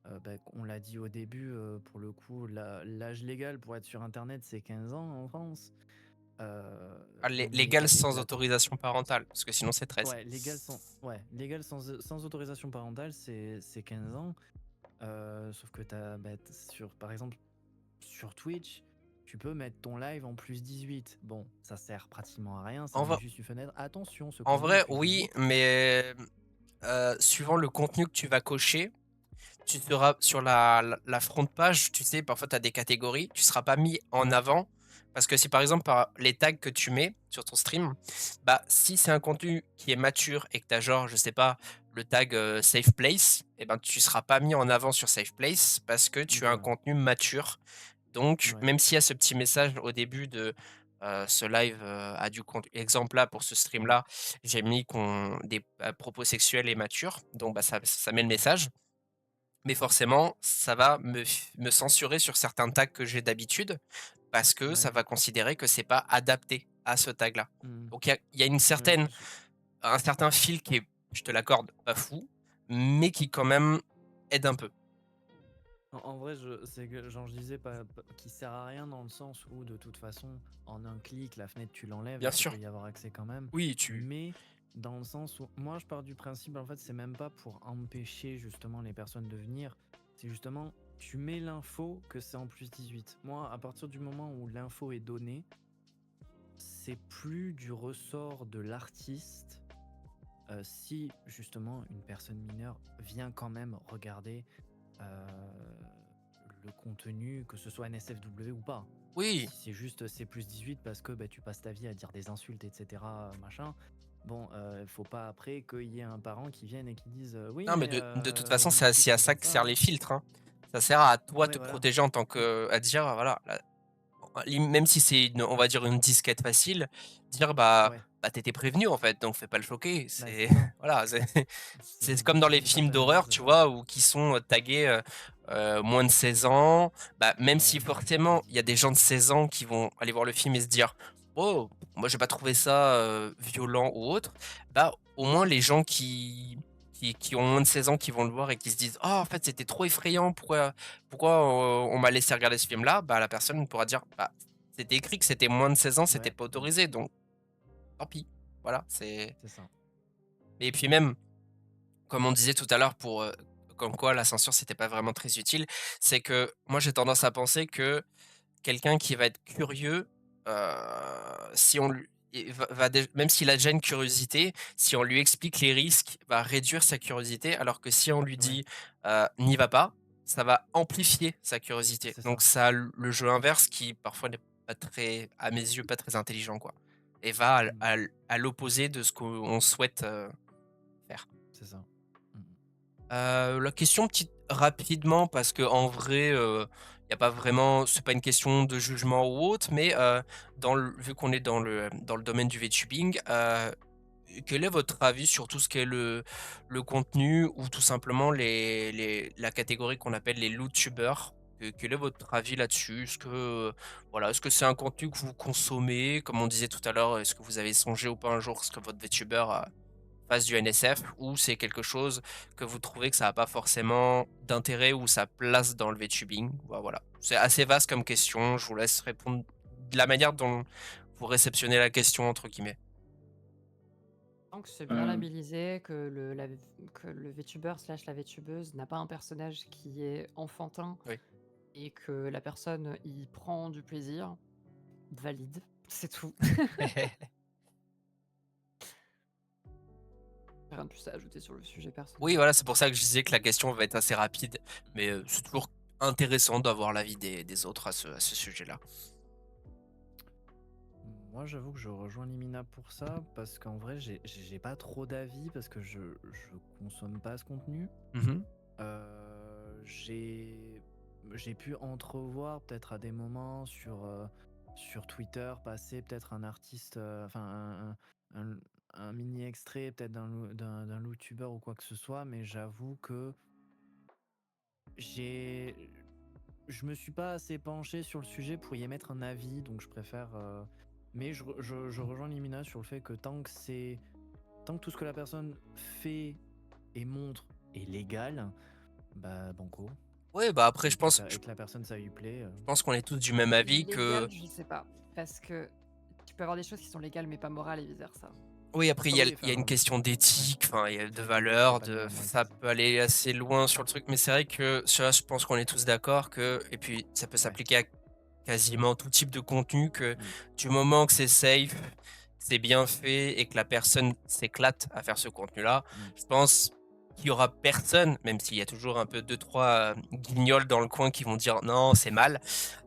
bah, on l'a dit au début, pour le coup, l'âge légal pour être sur internet c'est 15 ans en France. ah, Mais légal t'as des sans plateformes. autorisation parentale, parce que sinon c'est 13. Légal sans autorisation parentale, c'est 15 ans. Sauf que par exemple, sur Twitch, tu peux mettre ton live en plus 18. Bon, ça sert pratiquement à rien, ça En met vrai juste une fenêtre. Attention, ce en contenu est vrai, plus oui, 18. mais suivant le contenu que tu vas cocher, tu seras sur la front page, tu sais, parfois tu as des catégories, tu seras pas mis en Ouais, avant. Parce que si par exemple, par les tags que tu mets sur ton stream, bah si c'est un contenu qui est mature et que tu as genre, je sais pas, le tag safe place, et ben tu seras pas mis en avant sur safe place parce que tu ok, as un ouais. contenu mature. Donc, Ouais, même s'il y a ce petit message au début de ce live a du contenu, exemple là, pour ce stream là, j'ai mis qu'on des propos sexuels et matures. Donc, bah, ça met le message. Mais forcément, ça va me censurer sur certains tags que j'ai d'habitude, parce que ça ouais. va considérer que c'est pas adapté à ce tag-là. Hmm. Donc il y a une Ouais, certaine un certain fil qui est, je te l'accorde, pas fou, mais qui quand même aide un peu. en vrai, c'est que, genre, je disais qui sert à rien dans le sens où, de toute façon, en un clic, la fenêtre, tu l'enlèves et Bien tu sûr. peux y avoir accès quand même. Oui, tu Mais dans le sens où, moi, je pars du principe, en fait, c'est même pas pour empêcher justement les personnes de venir. C'est justement, tu mets l'info que c'est en plus 18. Moi, à partir du moment où l'info est donnée, c'est plus du ressort de l'artiste. Si justement une personne mineure vient quand même regarder euh, le contenu, que ce soit NSFW ou pas. oui. Si c'est juste c'est plus 18 parce que bah, tu passes ta vie à dire des insultes, etc. Machin. Bon, faut pas après qu'il y ait un parent qui vienne et qui dise oui, Non, mais mais de toute façon, vos c'est études aussi à sont ça pas que ça, servent hein. les filtres, hein. Ça sert à toi Ouais, te voilà. protéger en tant que à dire, voilà, même si c'est une on va dire une disquette facile, dire: Ouais, bah, tu prévenu, en fait, donc fais pas le choquer». bah c'est C'est ça. voilà, c'est comme dans les D'une films certaine manière, d'horreur, c'est tu ça. vois? Ou qui sont, tagués, moins de 16 ans. Bah, même si Ouais, forcément, il y a des gens de 16 ans qui vont aller voir le film et se dire: «Oh, moi j'ai pas trouvé ça, violent ou autre». Bah, au moins les gens qui ont moins de 16 ans, qui vont le voir et qui se disent: «Oh, en fait, c'était trop effrayant, pourquoi, on m'a laissé regarder ce film-là?» Bah, la personne pourra dire: «Bah, c'était écrit que c'était moins de 16 ans, c'était ouais. pas autorisé, donc tant pis. Voilà, c'est. C'est ça. Et puis même, comme on disait tout à l'heure comme quoi la censure c'était pas vraiment très utile, c'est que moi j'ai tendance à penser que quelqu'un qui va être curieux, si on lui il va déj même s'il a déjà une curiosité, si on lui explique les risques, va réduire sa curiosité, alors que si on lui Ouais, dit, «N'y va pas», ça va amplifier sa curiosité. c'est Donc ça. ça a le jeu inverse qui parfois n'est pas très à mes yeux, pas très intelligent, quoi, et va Mm, à l'opposé de ce qu'on souhaite, faire. c'est ça. Mm, La question petite rapidement parce que en vrai, y a pas vraiment c'est pas une question de jugement ou autre, mais, vu qu'on est dans le domaine du VTubing, quel est votre avis sur tout ce qui est le contenu ou tout simplement la catégorie qu'on appelle les lootubers? Quel est votre avis là-dessus? Voilà, est-ce que c'est un contenu que vous consommez? Comme on disait tout à l'heure, est-ce que vous avez songé ou pas un jour ce que votre VTuber fasse du NSF, ou c'est quelque chose que vous trouvez que ça a pas forcément d'intérêt ou sa place dans le VTubing? Voilà. C'est assez vaste comme question, je vous laisse répondre de la manière dont vous réceptionnez la question entre guillemets. Tant que c'est bien Euh, labellisé, que le VTuber slash la VTubeuse n'a pas un personnage qui est enfantin Oui. et que la personne y prend du plaisir, valide, c'est tout. Rien de plus à ajouter sur le sujet Oui, personnellement. voilà, c'est pour ça que je disais que la question va être assez rapide, mais c'est toujours intéressant d'avoir l'avis des autres à ce sujet-là. Moi, j'avoue que je rejoins Limina pour ça, parce qu'en vrai, j'ai pas trop d'avis, parce que je consomme pas ce contenu. Mhm. J'ai pu entrevoir peut-être à des moments sur Twitter passer peut-être un artiste, enfin un mini extrait peut-être d'un YouTuber ou quoi que ce soit, mais j'avoue que j'ai je me suis pas assez penché sur le sujet pour y émettre un avis, donc je préfère. Mais je rejoins Limina sur le fait que tant que tout ce que la personne fait et montre est légal, bah banco. Oui, bah après, Et que la personne ça lui plaît. je pense qu'on est tous du même avis que. Légal, je sais pas. Parce que tu peux avoir des choses qui sont légales mais pas morales et vice versa. Oui, après, Ah oui, il y a une enfin, question ouais, d'éthique, enfin, il y a de c'est valeurs, pas le même, ouais, ça c'est ça. peut aller assez loin sur le truc, mais c'est vrai que ça, je pense qu'on est tous d'accord et puis ça peut Ouais, s'appliquer à quasiment tout type de contenu, que oui, du moment que c'est safe, c'est bien fait et que la personne s'éclate à faire ce contenu-là, mm, je pense qu'il y aura personne, même s'il y a toujours un peu deux, trois guignols dans le coin qui vont dire non, c'est mal,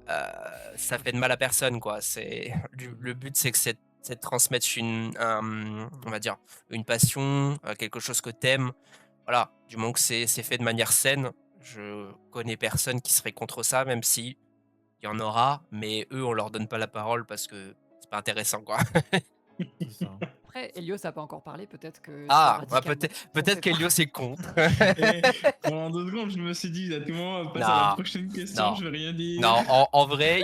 ça fait de mal à personne, quoi. Le but, c'est que c'est de transmettre on va dire, une passion, quelque chose que t'aimes. Voilà, du moment que c'est fait de manière saine, je connais personne qui serait contre ça, même si il y en aura, mais eux, on leur donne pas la parole parce que c'est pas intéressant, quoi. c'est ça. Après, Helios a pas encore parlé, peut-être que c'est Ah, bah radicalement. On peut-être sait pas. qu'Elios est contre. et pendant 2 secondes, je me suis dit, à tout moment, on passe à la Non, prochaine question, non, je vais rien dire. non. En vrai,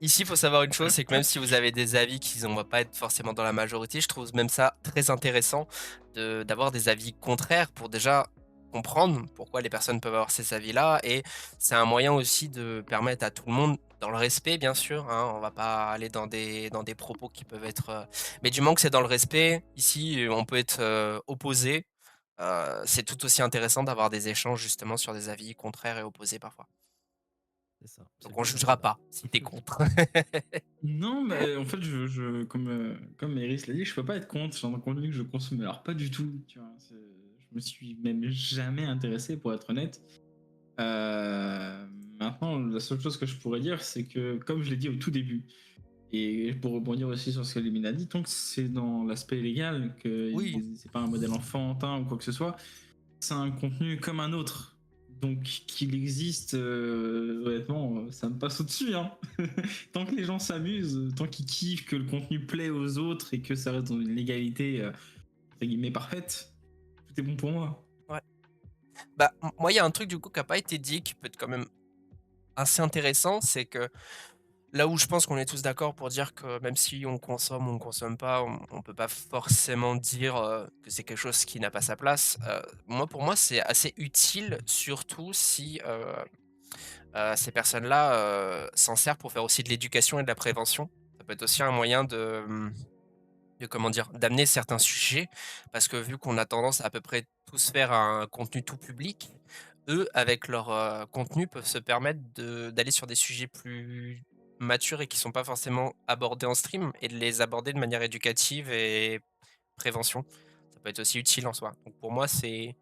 ici, il faut savoir une chose, c'est que même si vous avez des avis qui ne vont pas être forcément dans la majorité, je trouve même ça très intéressant d'avoir des avis contraires pour déjà comprendre pourquoi les personnes peuvent avoir ces avis-là. Et c'est un moyen aussi de permettre à tout le monde, dans le respect bien sûr, hein, on va pas aller dans des propos qui peuvent être. Mais du moment que c'est dans le respect, ici, on peut être opposé. C'est tout aussi intéressant d'avoir des échanges justement sur des avis contraires et opposés parfois. C'est ça. C'est Donc le on but d'un jugera débat. pas si t'es contre. Non, mais en fait, comme Eris l'a dit, je peux pas être contre. C'est un contenu que je consomme. Alors, pas du tout. Tu vois, je me suis même jamais intéressé, pour être honnête. Euh, Maintenant, la seule chose que je pourrais dire, c'est que, comme je l'ai dit au tout début, et pour rebondir aussi sur ce que Limine a dit, tant que c'est dans l'aspect légal, que Oui, c'est pas un modèle enfantin ou quoi que ce soit, c'est un contenu comme un autre. Donc qu'il existe, honnêtement, ça me passe au-dessus. Hein. Tant que les gens s'amusent, tant qu'ils kiffent, que le contenu plaît aux autres et que ça reste dans une légalité, entre guillemets, parfaite, tout est bon pour moi. ouais. Bah, moi, il y a un truc du coup qui a pas été dit, qui peut être quand même assez intéressant, c'est que là où je pense qu'on est tous d'accord pour dire que même si on consomme ou on consomme pas, on peut pas forcément dire que c'est quelque chose qui n'a pas sa place. Pour moi, c'est assez utile, surtout si ces personnes-là s'en servent pour faire aussi de l'éducation et de la prévention. Ça peut être aussi un moyen comment dire, d'amener certains sujets, parce que vu qu'on a tendance à peu près tous faire un contenu tout public, eux, avec leur, contenu, peuvent se permettre d'aller sur des sujets plus matures et qui sont pas forcément abordés en stream et de les aborder de manière éducative et prévention. Ça peut être aussi utile en soi. Donc pour moi, c'est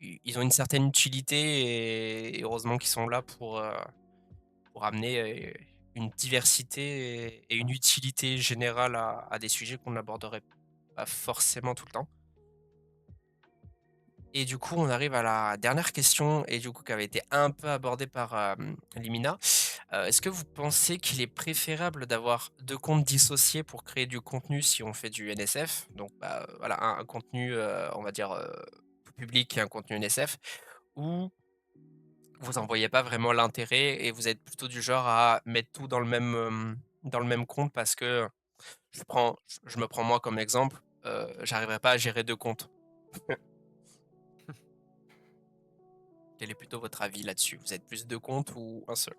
i ils ont une certaine utilité et heureusement qu'ils sont là pour amener, une diversité et une utilité générale à des sujets qu'on n'aborderait pas forcément tout le temps. Et du coup, on arrive à la dernière question et du coup qui avait été un peu abordée par, Limina. Est-ce que vous pensez qu'il est préférable d'avoir 2 comptes dissociés pour créer du contenu si on fait du NSF? Donc, bah, voilà, un contenu, on va dire, tout public et un contenu NSF, ou vous en voyez pas vraiment l'intérêt et vous êtes plutôt du genre à mettre tout dans le même compte parce que je me prends moi comme exemple, j'arriverai pas à gérer 2 comptes. Quel est plutôt votre avis là-dessus? Vous êtes plus 2 comptes ou un seul?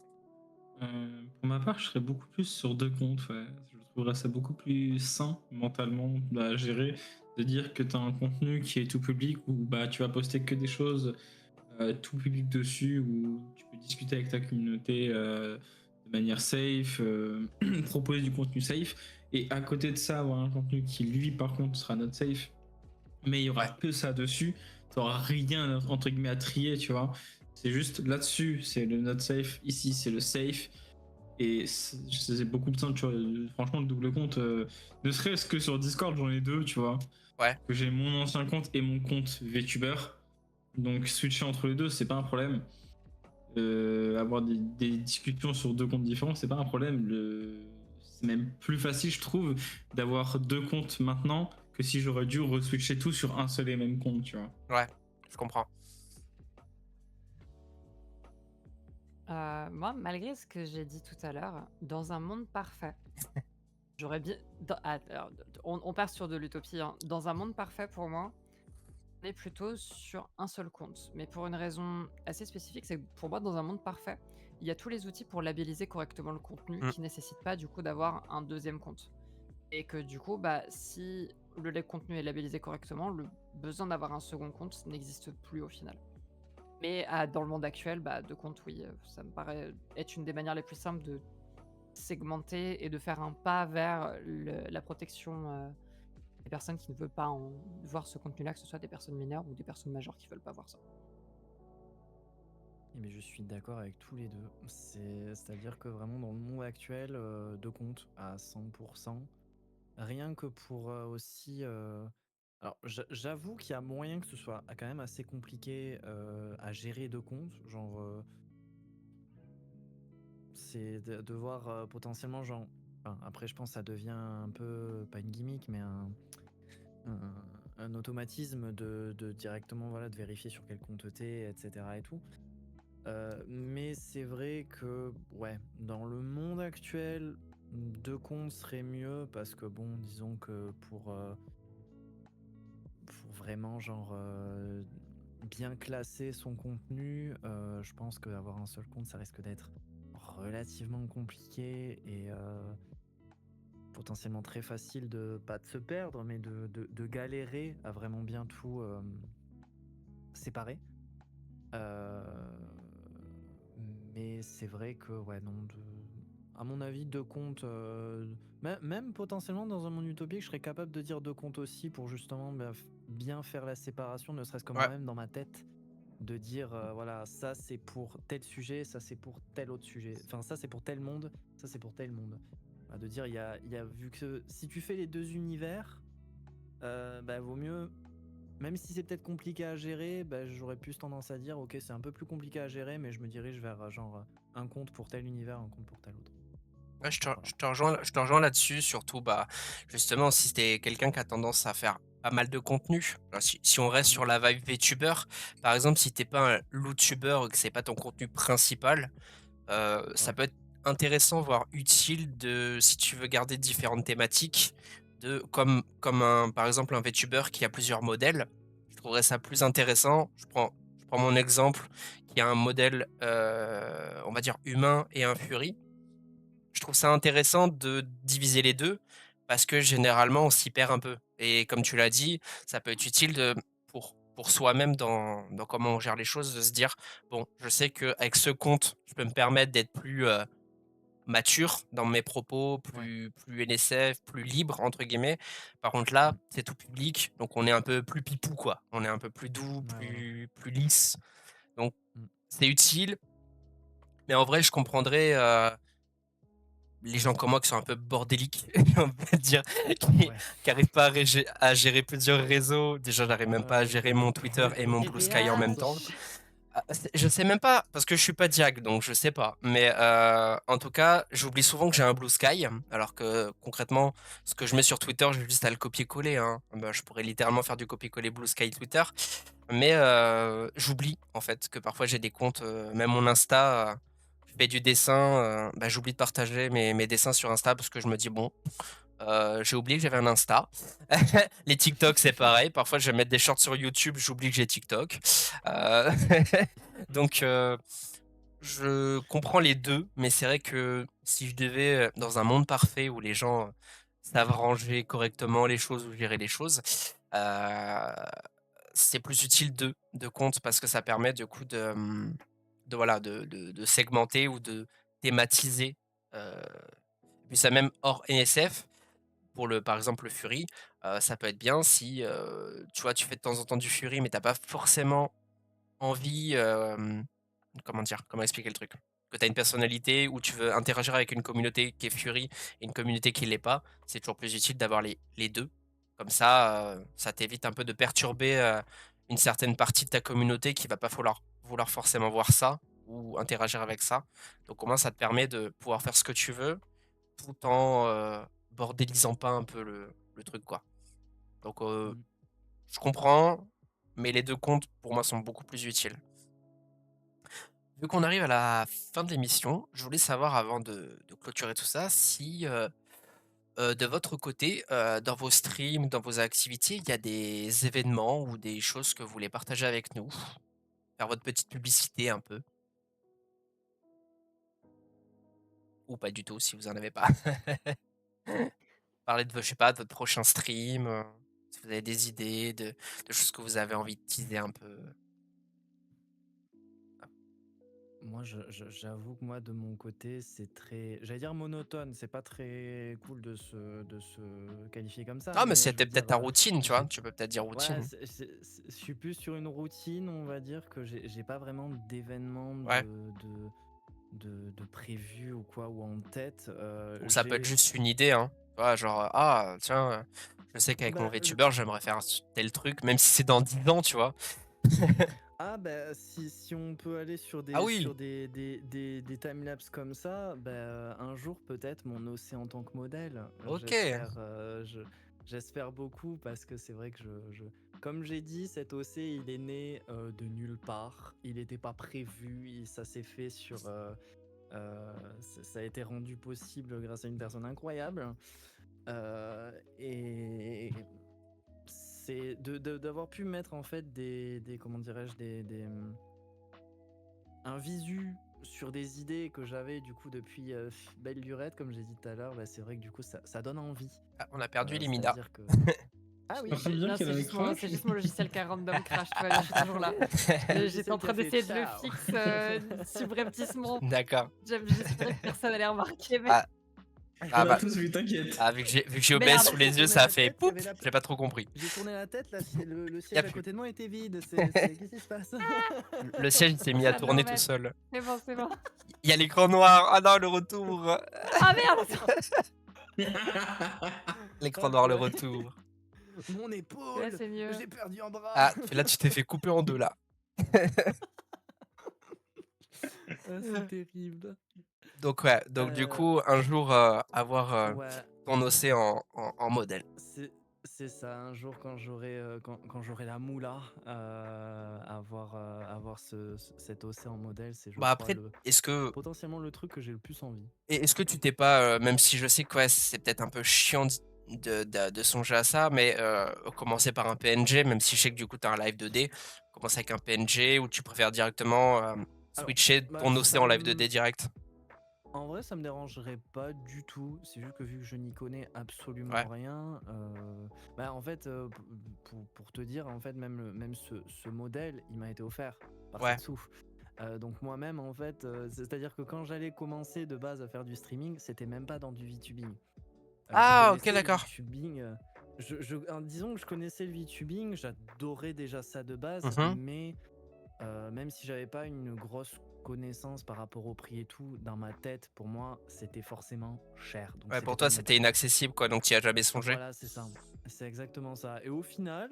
Pour ma part, je serais beaucoup plus sur 2 comptes, ouais. Je trouverais ça beaucoup plus sain mentalement à gérer, de dire que tu as un contenu qui est tout public où bah, tu vas poster que des choses tout public dessus, où tu peux discuter avec ta communauté de manière safe, proposer du contenu safe. Et à côté de ça, avoir un contenu qui, lui, par contre, sera not safe, mais il y aura Ouais, que ça dessus. Tu n'auras rien, entre guillemets, à trier, tu vois. C'est juste là-dessus, c'est le not safe. Ici, c'est le safe. Et c'est beaucoup de temps, tu vois. Franchement, le double compte, ne serait-ce que sur Discord, j'en ai 2, tu vois. ouais, Que j'ai mon ancien compte et mon compte VTuber. Donc, switcher entre les deux, c'est pas un problème. Avoir des discussions sur 2 comptes différents, c'est pas un problème. C'est même plus facile, je trouve, d'avoir 2 comptes maintenant que si j'aurais dû reswitcher tout sur un seul et même compte, tu vois. ouais, je comprends. Moi, malgré ce que j'ai dit tout à l'heure, dans un monde parfait, j'aurais bien alors, on part sur de l'utopie, hein. Dans un monde parfait pour moi, on est plutôt sur un seul compte, mais pour une raison assez spécifique, c'est que pour moi, dans un monde parfait, il y a tous les outils pour labelliser correctement le contenu Mmh. qui nécessitent pas du coup d'avoir un deuxième compte. Et que du coup, bah, si le contenu est labellisé correctement, le besoin d'avoir un second compte n'existe plus au final. Mais dans le monde actuel, bah, 2 comptes, oui, ça me paraît être une des manières les plus simples de segmenter et de faire un pas vers la protection des personnes qui ne veulent pas voir ce contenu-là, que ce soit des personnes mineures ou des personnes majeures qui ne veulent pas voir ça. Mais je suis d'accord avec tous les deux. C'est-à-dire que vraiment dans le monde actuel, 2 comptes à 100%. Rien que pour aussi. Alors j'avoue qu'il y a moyen que ce soit quand même assez compliqué à gérer 2 comptes. Genre, c'est de devoir potentiellement, genre. Enfin, après, je pense que ça devient un peu, pas une gimmick, mais un, un automatisme de directement voilà, de vérifier sur quel compte t'es, etc. et tout. Mais c'est vrai que, ouais, dans le monde actuel, 2 comptes serait mieux parce que, bon, disons que pour vraiment, genre, bien classer son contenu, je pense qu'avoir un seul compte, ça risque d'être relativement compliqué et potentiellement très facile de, pas de se perdre, mais de galérer à vraiment bien tout séparer. Euh, mais c'est vrai que, ouais, non, à mon avis, 2 comptes, même potentiellement dans un monde utopique, je serais capable de dire 2 comptes aussi pour justement bien faire la séparation, ne serait-ce que Ouais, moi-même dans ma tête, de dire, voilà, ça c'est pour tel sujet, ça c'est pour tel autre sujet, enfin ça c'est pour tel monde, ça c'est pour tel monde. De dire, vu que si tu fais les 2 univers, bah, vaut mieux, même si c'est peut-être compliqué à gérer, bah, j'aurais plus tendance à dire, ok, c'est un peu plus compliqué à gérer, mais je me dirige vers genre un compte pour tel univers, un compte pour tel autre. ouais, Voilà. je te rejoins là-dessus, surtout, bah, justement, si tu quelqu'un qui a tendance à faire pas mal de contenu. Alors si on reste Mm. sur la vibe VTuber, par exemple, si t'es pas un YouTuber et que c'est pas ton contenu principal, ça Ouais. peut être intéressant, voire utile de si tu veux garder différentes thématiques, de comme un par exemple, un VTuber qui a plusieurs modèles. Je trouverais ça plus intéressant. Je prends mon exemple, qui a un modèle, on va dire humain et un furie. Je trouve ça intéressant de diviser les 2 parce que généralement, on s'y perd un peu et comme tu l'as dit, ça peut être utile pour soi-même dans comment on gère les choses, de se dire: «Bon, je sais qu'avec ce compte, je peux me permettre d'être plus, mature dans mes propos, Ouais. plus NSF, plus «libre» entre guillemets. Par contre là, c'est tout public, donc on est un peu plus pipou quoi. On est un peu plus doux, Ouais, voilà. plus lisse, donc Mmh. c'est utile, mais en vrai je comprendrais, les gens comme moi qui sont un peu bordéliques, on va dire, qui Ouais. qui arrivent pas à gérer plusieurs réseaux. Déjà, j'arrive même pas à gérer mon Twitter et mon Blue Sky en même TDAH. temps. Je sais même pas, parce que je suis pas diag, donc je sais pas. Mais en tout cas, j'oublie souvent que j'ai un Blue Sky, alors que concrètement, ce que je mets sur Twitter, j'ai juste à le copier-coller, hein. Bah, je pourrais littéralement faire du copier-coller Blue Sky Twitter. Mais j'oublie en fait que parfois j'ai des comptes, même mon Insta, je fais du dessin, bah, j'oublie de partager mes dessins sur Insta parce que je me dis: «Bon, j'ai oublié que j'avais un Insta». Les TikTok, c'est pareil. Parfois, je vais mettre des shorts sur YouTube, j'oublie que j'ai TikTok. Heu, donc je comprends les 2, mais c'est vrai que si je devais, dans un monde parfait où les gens, savent ranger correctement les choses ou gérer les choses, heu, c'est plus utile de comptes parce que ça permet du coup de voilà, de segmenter ou de thématiser, heu, puis ça même hors NSF, pour le par exemple le Fury, ça peut être bien si, tu vois, tu fais de temps en temps du Fury, mais tu as pas forcément envie, comment dire? Comment expliquer le truc? Que tu as une personnalité ou tu veux interagir avec une communauté qui est Fury et une communauté qui l'est pas, c'est toujours plus utile d'avoir les 2. Comme ça t'évite un peu de perturber, une certaine partie de ta communauté qui va pas vouloir forcément voir ça ou interagir avec ça. Donc au moins ça te permet de pouvoir faire ce que tu veux, tout en, bordélisant pas un peu le truc, quoi. Donc Mmh. je comprends, mais les 2 comptes pour moi sont beaucoup plus utiles. Vu qu'on arrive à la fin de l'émission, je voulais savoir avant de clôturer tout ça, si, de votre côté, dans vos streams, dans vos activités, il y a des événements ou des choses que vous voulez partager avec nous? Faire votre petite publicité un peu? Ou pas du tout si vous en avez pas? Parler de je sais pas, de votre prochain stream, si vous avez des idées de choses que vous avez envie de teaser un peu? Moi, j'avoue que moi, de mon côté, c'est très, j'allais dire monotone. C'est pas très cool de se qualifier comme ça, Ah, mais mais je c'était veux peut-être dire, ta routine, tu vois? j'ai, Tu peux peut-être dire ouais, routine. je suis plus sur une routine, on va dire que j'ai pas vraiment d'événements Ouais. de prévu ou quoi ou en tête. Ou ça peut être J'ai, juste une idée, hein. Tu vois? Genre, «Ah tiens, je sais qu'avec mon bah, VTuber, j'aimerais faire tel truc», même si c'est dans 10 ans, tu vois? ah bah si on peut aller sur Ah des oui! sur des timelapses comme ça, bah, un jour peut-être mon OC en tant que modèle. OK. J'espère beaucoup parce que c'est vrai que comme j'ai dit, cet OC il est né de nulle part. Il n'était pas prévu, ça s'est fait ça a été rendu possible grâce à une personne incroyable. Et c'est d'avoir pu mettre en fait comment dirais-je, un visu sur des idées que j'avais du coup depuis belle lurette, comme j'ai dit tout à l'heure. Bah, c'est vrai que du coup ça donne envie. Ah, on a perdu Limina. C'est-à-dire que ah oui, T'es en train de dire Non, qu'elle avait crash? c'est juste mon logiciel qui a random crash, tout va bien, je suis toujours là. J'étais en logiciel qui train a fait d'essayer de le ciao. fixer subrepticement. D'accord. J'espérais que personne allait remarquer, mais Ah, On ah a bah, tous vu, t'inquiète. vu que j'ai OBS merde. sous J'ai les yeux, tourné ça a la fait tête, il y poup! avait la J'ai pas trop compris. j'ai tourné la tête, le Y a siège à plus. côté de moi était vide. Qu'est-ce qui se passe? Le siège, il s'est mis à Ah non, tourner tout mais seul. c'est bon, c'est bon. Il y a l'écran noir. Ah non, le retour! Ah merde, attends. L'écran Hop noir, le là. retour. Mon Là, épaule, c'est mieux. j'ai perdu un bras. Ah, là, tu t'es fait couper en 2 là. Ah, c'est terrible. Donc ouais, donc du Euh, coup, un jour, avoir, ouais, ton OC en modèle. c'est ça. Un jour, quand j'aurai la moula, avoir cet océan modèle, c'est, je Bah, crois, après, potentiellement le truc que j'ai le plus envie. est-ce que tu t'es pas, même si je sais que, ouais, c'est peut-être un peu chiant de songer à ça, mais commencer par un PNG, même si je sais que du coup, tu as un live 2D, commencer avec un PNG ou tu préfères directement, Alors, switcher bah, ton OC en live 2D direct? en vrai, ça me dérangerait pas du tout. C'est juste que vu que je n'y connais absolument Ouais. rien, bah, en fait, pour te dire, en fait, même ce modèle, il m'a été offert par Ouais. Setsu. Donc moi-même, en fait, c'est-à-dire que quand j'allais commencer de base à faire du streaming, c'était même pas dans du VTubing. Je Ah, ok, connaissais le d'accord. VTubing, disons que je connaissais le VTubing, j'adorais déjà ça de base, Mhm. mais même si j'avais pas une grosse connaissance par rapport au prix et tout, dans ma tête, pour moi, c'était forcément cher. Donc Ouais, pour c'était toi, pas mon c'était truc. inaccessible, quoi, donc tu y as jamais songé. Voilà, c'est ça. C'est exactement ça. Et au final,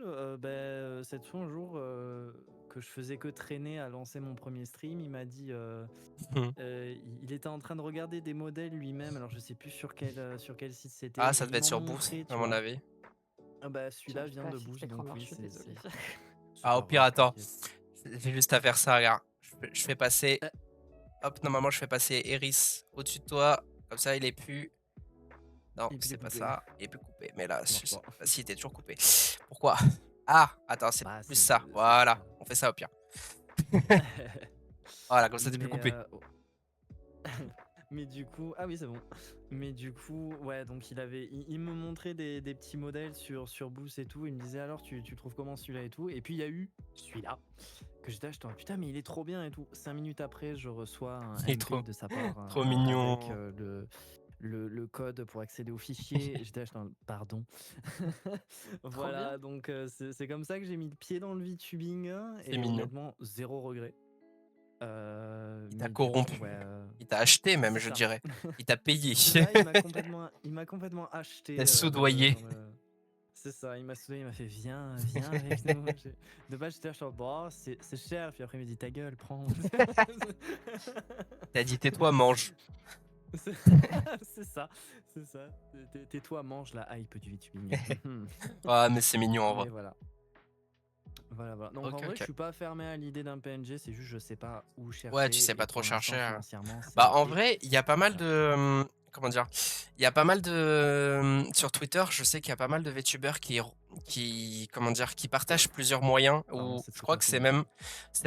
cette fois, un jour que je faisais que traîner à lancer mon premier stream, il m'a dit, Mhm. il était en train de regarder des modèles lui-même. Alors je sais plus sur quel site Ah, c'était, ça et devait il être m'en sur Boost, montrait, à tu mon vois. avis. Ah bah celui-là J'arrive vient pas à de afficher Boost, l'écran donc noir, oui, je suis désolée. c'est Ah, au pas pire, grave, attends. t'inquiète. J'ai juste à faire ça, regarde. Je fais passer. Euh, Hop, normalement, je fais passer Eris au-dessus de toi. Comme ça, il est plus. Non, et puis les c'est pas poupées, ça. Il est plus coupé. Mais là, ça marche pas. bah, si, il était toujours coupé. Pourquoi? Ah, attends, c'est Bah plus c'est ça. c'est Voilà, ça. on fait ça au pire. Voilà, comme ça, t'es plus Mais coupé. mais du coup, ah oui, c'est bon. Mais du coup, ouais, donc il me montrait des petits modèles sur Boost et tout. Il me disait alors, tu trouves comment celui-là et tout. Et puis il y a eu celui-là que j'étais acheté. Putain, mais il est trop bien et tout. 5 minutes après, je reçois un Il est MP trop, de sa part trop avec mignon. le code pour accéder au fichier. J'étais acheté un pardon. Trop bien. Voilà, donc c'est comme ça que j'ai mis le pied dans le VTubing C'est et mignon. honnêtement, zéro regret. Il t'a Mais du coup, corrompu. ouais, Il t'a acheté, même, c'est je ça. dirais. Il t'a payé. C'est ça, il m'a complètement T'as acheté soudoyé. c'est ça, il m'a soudé, il m'a fait viens avec nous. De base, j'étais là, genre, bon, c'est cher. Puis après, il m'a dit ta gueule, prends. T'as dit tais-toi, mange. C'est c'est ça, c'est ça. Tais-toi, mange la hype du VTubing. Ah, mais c'est mignon en vrai. Mais voilà. Voilà. Donc en Ok, vrai, je ok. suis pas fermé à l'idée d'un PNG, c'est juste je sais pas où Ouais, tu chercher sais et pas trop pour l'instant chercher. financièrement, Bah, c'est en vrai, il y a pas mal super chaud. de. Comment dire? Il y a pas mal de. Sur Twitter, je sais qu'il y a pas mal de VTubers comment dire, qui partagent plusieurs moyens. Pardon, Ou c'est je tout crois à que fait c'est vrai.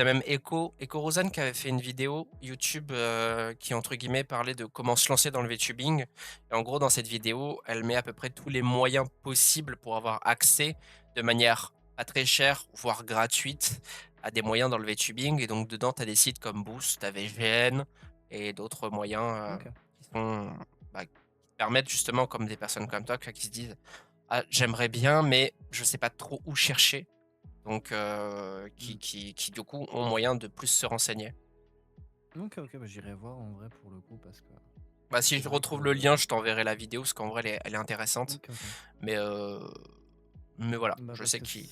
même Echo Rosen qui avait fait une vidéo YouTube qui, entre guillemets, parlait de comment se lancer dans le VTubing. Et en gros, dans cette vidéo, elle met à peu près tous les moyens possibles pour avoir accès de manière pas très chère, voire gratuite, à des moyens dans le VTubing. Et donc, dedans, tu as des sites comme Boost, t'as VGN et d'autres moyens Ok. qui sont, qui permettent justement, comme des personnes comme toi, qui se disent ah, j'aimerais bien, mais je sais pas trop où chercher. Donc, Hmm. qui, du coup ont moyen de plus se renseigner. Ok, bah, j'irai voir en vrai pour le coup parce que Bah, si c'est je vrai retrouve le que. lien, je t'enverrai la vidéo parce qu'en vrai, elle est intéressante. Ok. Mais, voilà, Bah je parce sais que qui.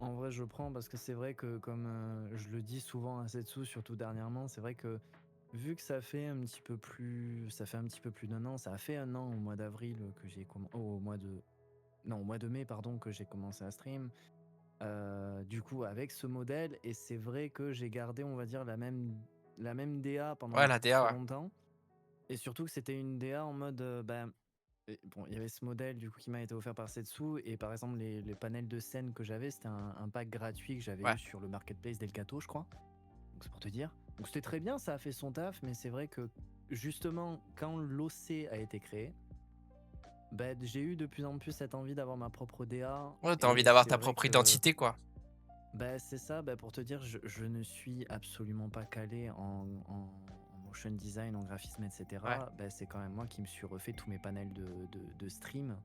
en vrai, je prends parce que c'est vrai que comme je le dis souvent à Setsu, surtout dernièrement, c'est vrai que vu que ça fait un petit peu plus d'un an, ça a fait un an au mois d'avril que j'ai au mois de non, au mois de mai pardon que j'ai commencé à stream. Du coup, avec ce modèle, et c'est vrai que j'ai gardé, on va dire, la même DA Ouais, pendant la DA, très ouais. longtemps. Et surtout que c'était une DA en mode, et bon, il y avait ce modèle du coup qui m'a été offert par Setsu, et par exemple les panels de scène que j'avais, c'était un pack gratuit que j'avais Ouais. eu sur le marketplace d'Elgato, je crois. Donc c'est pour te dire. Donc c'était très bien, ça a fait son taf, mais c'est vrai que justement quand l'OC a été créé, j'ai eu de plus en plus cette envie d'avoir ma propre DA, Ouais, t'as envie et d'avoir c'est ta vrai propre que identité, quoi. c'est ça, pour te dire, je ne suis absolument pas calé en motion design, en graphisme, Ouais. etc. C'est quand même moi qui me suis refait tous mes panels de stream.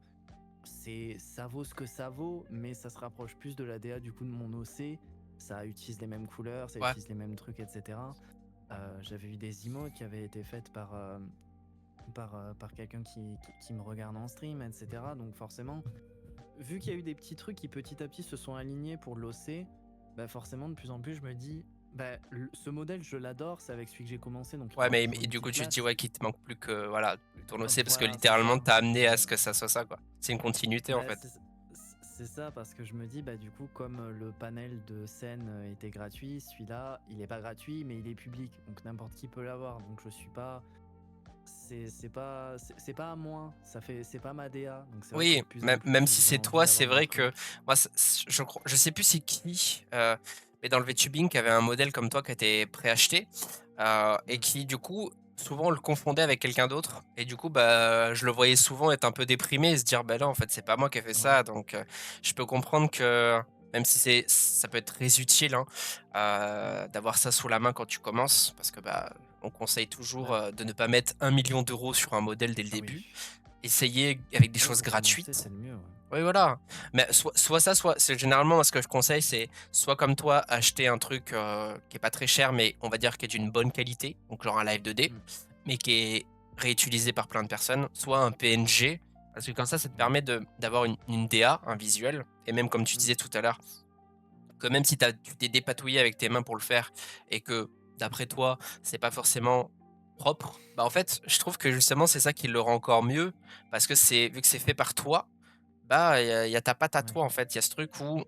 Ça vaut ce que ça vaut, mais ça se rapproche plus de la DA du coup de mon OC. Ça utilise les mêmes couleurs, ça Ouais. utilise les mêmes trucs, etc. J'avais eu des emotes qui avaient été faites par quelqu'un qui me regarde en stream, etc. Donc forcément, vu qu'il y a eu des petits trucs qui petit à petit se sont alignés pour l'OC, forcément de plus en plus je me dis, ce modèle je l'adore, c'est avec celui que j'ai commencé, donc Ouais, mais ils ont et une du coup, petite tu te dis, place. ouais, qu'il te manque plus que, voilà, ton OC, parce que Voilà, c'est littéralement, ça. t'as amené à ce que ça soit ça, quoi. C'est une continuité, en Bah, fait. c'est ça, parce que je me dis, du coup, comme le panel de scène était gratuit, celui-là, il est pas gratuit, mais il est public, donc n'importe qui peut l'avoir. Donc je suis pas, c'est pas à moi, c'est pas ma DA. Donc c'est vrai que Oui, de plus en même plus si j'ai c'est envie toi, c'est d'avoir mon vrai que truc. moi, je sais plus c'est qui, mais dans le VTubing, qui avait un modèle comme toi qui était préacheté et Mm. qui, du coup, souvent, on le confondait avec quelqu'un d'autre et du coup, bah, je le voyais souvent être un peu déprimé et se dire: «Bah, non, en fait, c'est pas moi qui ai fait Ouais. ça», donc je peux comprendre que même si ça peut être très utile, hein, d'avoir ça sous la main quand tu commences parce que, bah, on conseille toujours, Ouais. de ne pas mettre 1 million d'euros sur un modèle dès le Ah oui. début. Essayez avec des Ouais, choses pour commencer, gratuites. c'est le mieux, ouais. Oui, voilà. Mais soit ça, soit c'est généralement moi ce que je conseille, c'est soit comme toi, acheter un truc, qui est pas très cher, mais on va dire qui est d'une bonne qualité, donc genre un Live 2D, Mmh. mais qui est réutilisé par plein de personnes, soit un PNG, parce que comme ça te Ouais. permet d'avoir une DA, un visuel et même comme tu Mmh. disais tout à l'heure, que même si tu t'es dépatouillé avec tes mains pour le faire et que d'après toi, c'est pas forcément propre, bah, en fait, je trouve que justement c'est ça qui le rend encore mieux parce que c'est vu que c'est fait par toi, bah, il y a ta patte à Ouais. toi, en fait. Il y a ce truc où, Mmh.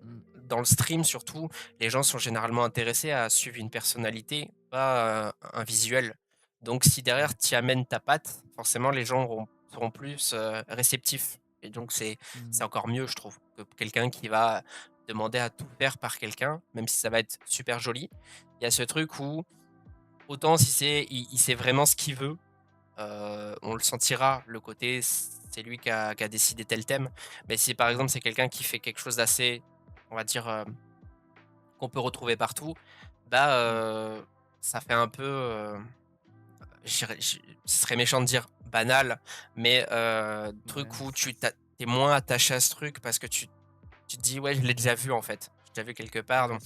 dans le stream surtout, les gens sont généralement intéressés à suivre une personnalité, pas, un visuel. Donc si derrière Ouais. tu y amènes ta patte, forcément les gens seront plus, réceptifs et donc c'est Mmh. encore mieux, je trouve, que quelqu'un qui va demander à tout faire par quelqu'un, même si ça va être super joli. Il y a ce truc où, autant si il sait vraiment ce qu'il veut, on le sentira, le côté c'est lui qui a décidé tel thème. Mais si par Ouais. exemple c'est quelqu'un qui fait quelque chose d'assez, on va dire, qu'on peut retrouver partout, bah, Mmh. ça fait un peu, ce serait méchant de dire banal, mais Ouais. truc où tu moins attaché à ce truc parce que tu te dis: «Ouais, je l'ai déjà vu en fait, j'ai déjà vu quelque part», Ouais, donc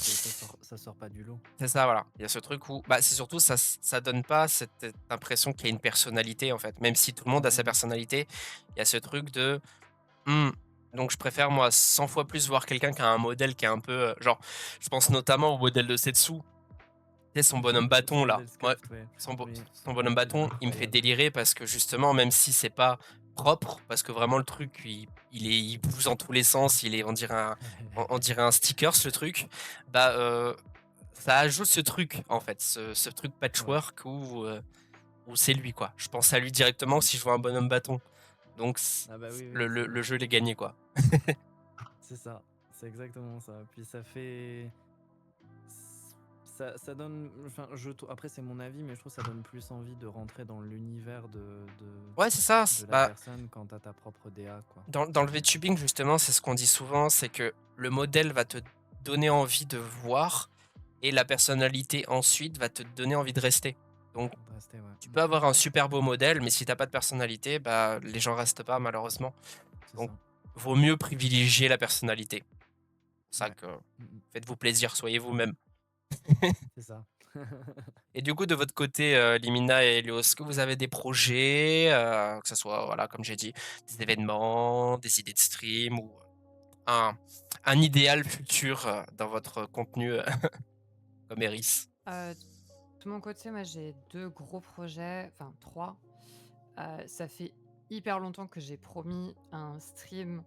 ça sort pas du lot. c'est ça, voilà. Il y a ce truc où bah, c'est surtout ça donne pas cette impression qu'il y a une personnalité, en fait. Même si tout le monde a sa Ouais. personnalité, il y a ce truc de: «Mmh, donc je préfère moi 100 fois plus voir quelqu'un qui a un modèle qui est un peu, genre» je pense notamment au modèle de Setsu. Tu sais, son bonhomme Son bâton là. modèle Ouais, Sculpt, ouais. son bo Oui. son bonhomme Il est bâton, il me fait incroyable. délirer parce que justement, même si c'est pas propre, parce que vraiment le truc, il bouge dans tous les sens, il est on dirait un stickers le truc, bah, ça ajoute ce truc en fait, ce truc Ouais. patchwork où c'est lui quoi. Je pense à lui directement si je vois un bonhomme bâton. Donc Ah bah, oui, le oui, le c'est le jeu, il est gagné quoi. c'est ça. C'est exactement ça. Puis ça fait ça donne enfin, après c'est mon avis, mais je trouve que ça donne plus envie de rentrer dans l'univers Ouais, c'est ça, de la bah, personne quand tu ta propre DA, quoi. dans le VTubing justement, c'est ce qu'on dit souvent, c'est que le modèle va te donner envie de voir et la personnalité ensuite va te donner envie de rester. Donc De rester, ouais. tu peux avoir un super beau modèle, mais si t'as pas de personnalité, bah, les gens restent pas malheureusement. C'est Donc ça. vaut mieux privilégier la personnalité. C'est ça Ouais. que Mmh mh. faites-vous plaisir, soyez vous-même. C'est ça. Et du coup, de votre côté, Limina et Helios, est-ce que vous avez des projets, que ce soit, voilà, comme j'ai dit, des événements, des idées de stream ou un un idéal futur, dans votre contenu, comme Eris? Heu, de mon côté, moi, j'ai 2 gros projets, enfin 3. Ça fait hyper longtemps que j'ai promis un stream,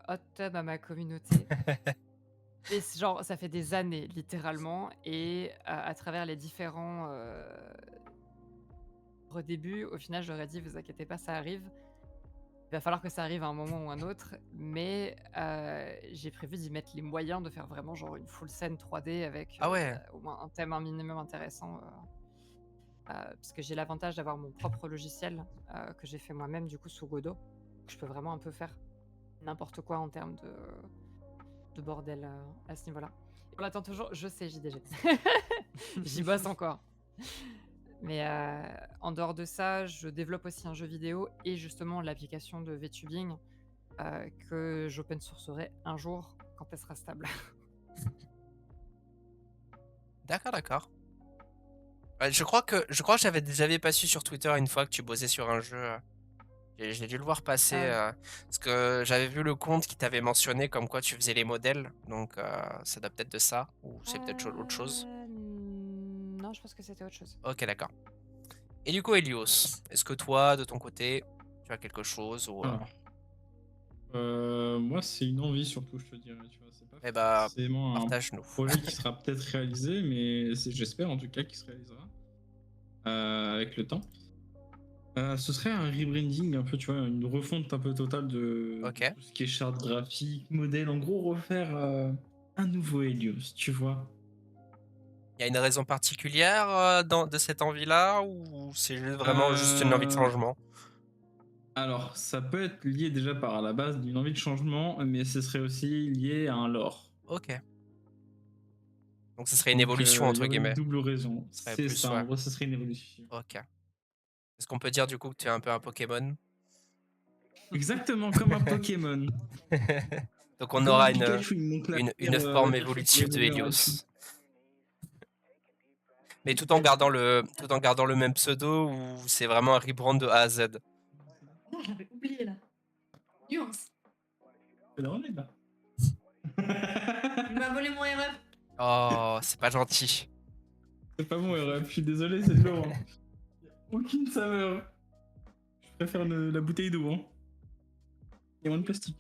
hot tub à ma communauté et c genre, ça fait des années littéralement et à travers les différents, débuts, au final, j'aurais dit: «Vous inquiétez pas, ça arrive». Il va falloir que ça arrive à un moment ou un autre, mais j'ai prévu d'y mettre les moyens de faire vraiment genre une full scène 3D avec, Ah ouais, au moins un thème un minimum intéressant, parce que j'ai l'avantage d'avoir mon propre logiciel, que j'ai fait moi-même du coup sous Godot. Je peux vraiment un peu faire n'importe quoi en termes de bordel, à ce niveau-là. Et on attend toujours je sais JDG. J'y bosse encore. Mais en dehors de ça, je développe aussi un jeu vidéo et justement l'application de VTubing, que j'open sourcerai un jour quand elle sera stable. d'accord, d'accord. Je crois que j'avais pas su sur Twitter une fois que tu bossais sur un jeu, j'ai dû le voir passer, Heu, parce que j'avais vu le compte qui t'avait mentionné comme quoi tu faisais les modèles, donc ça doit peut-être de ça ou c'est peut-être autre chose? non, je pense que c'était autre chose. OK, d'accord. Et du coup, Helios, est-ce que toi, de ton côté, tu as quelque chose ou Alors, moi, c'est une envie surtout, je te dirais. Tu vois, c'est pas eh bah, forcément un partage-nous. projet qui sera peut-être réalisé, mais j'espère en tout cas qu'il se réalisera avec le temps. Ce serait un rebranding un peu, tu vois, une refonte un peu totale de OK. tout ce qui est charte graphique, modèle, en gros refaire un nouveau Helios, tu vois. Il y a une raison particulière de cette envie-là ou c'est vraiment juste une envie de changement? Alors, ça peut être lié déjà par à la base d'une envie de changement, mais ce serait aussi lié à un lore. Ok. Donc ce serait une Donc, évolution il y entre aurait une guillemets. double raison. Ce serait C'est plus, ça, ouais. en gros, ce serait une évolution. Ok. Est-ce qu'on peut dire du coup que tu es un peu un Pokémon? Exactement comme un Pokémon. Donc on Comme un aura Pikachu, il manque la une pierre, forme la pierre pour évolutive de évoluer en Helios. dessous. Mais tout en gardant le même pseudo ou c'est vraiment un rebrand de A à Z? Non, j'avais oublié là. Nuance. C'est là, on est là. Il m'a volé mon RF. Oh, c'est pas gentil. C'est pas bon, RF, je suis désolé, c'est de l'eau. Hein. Aucune saveur. Je préfère la bouteille d'eau. Hein. Il y a moins de plastique.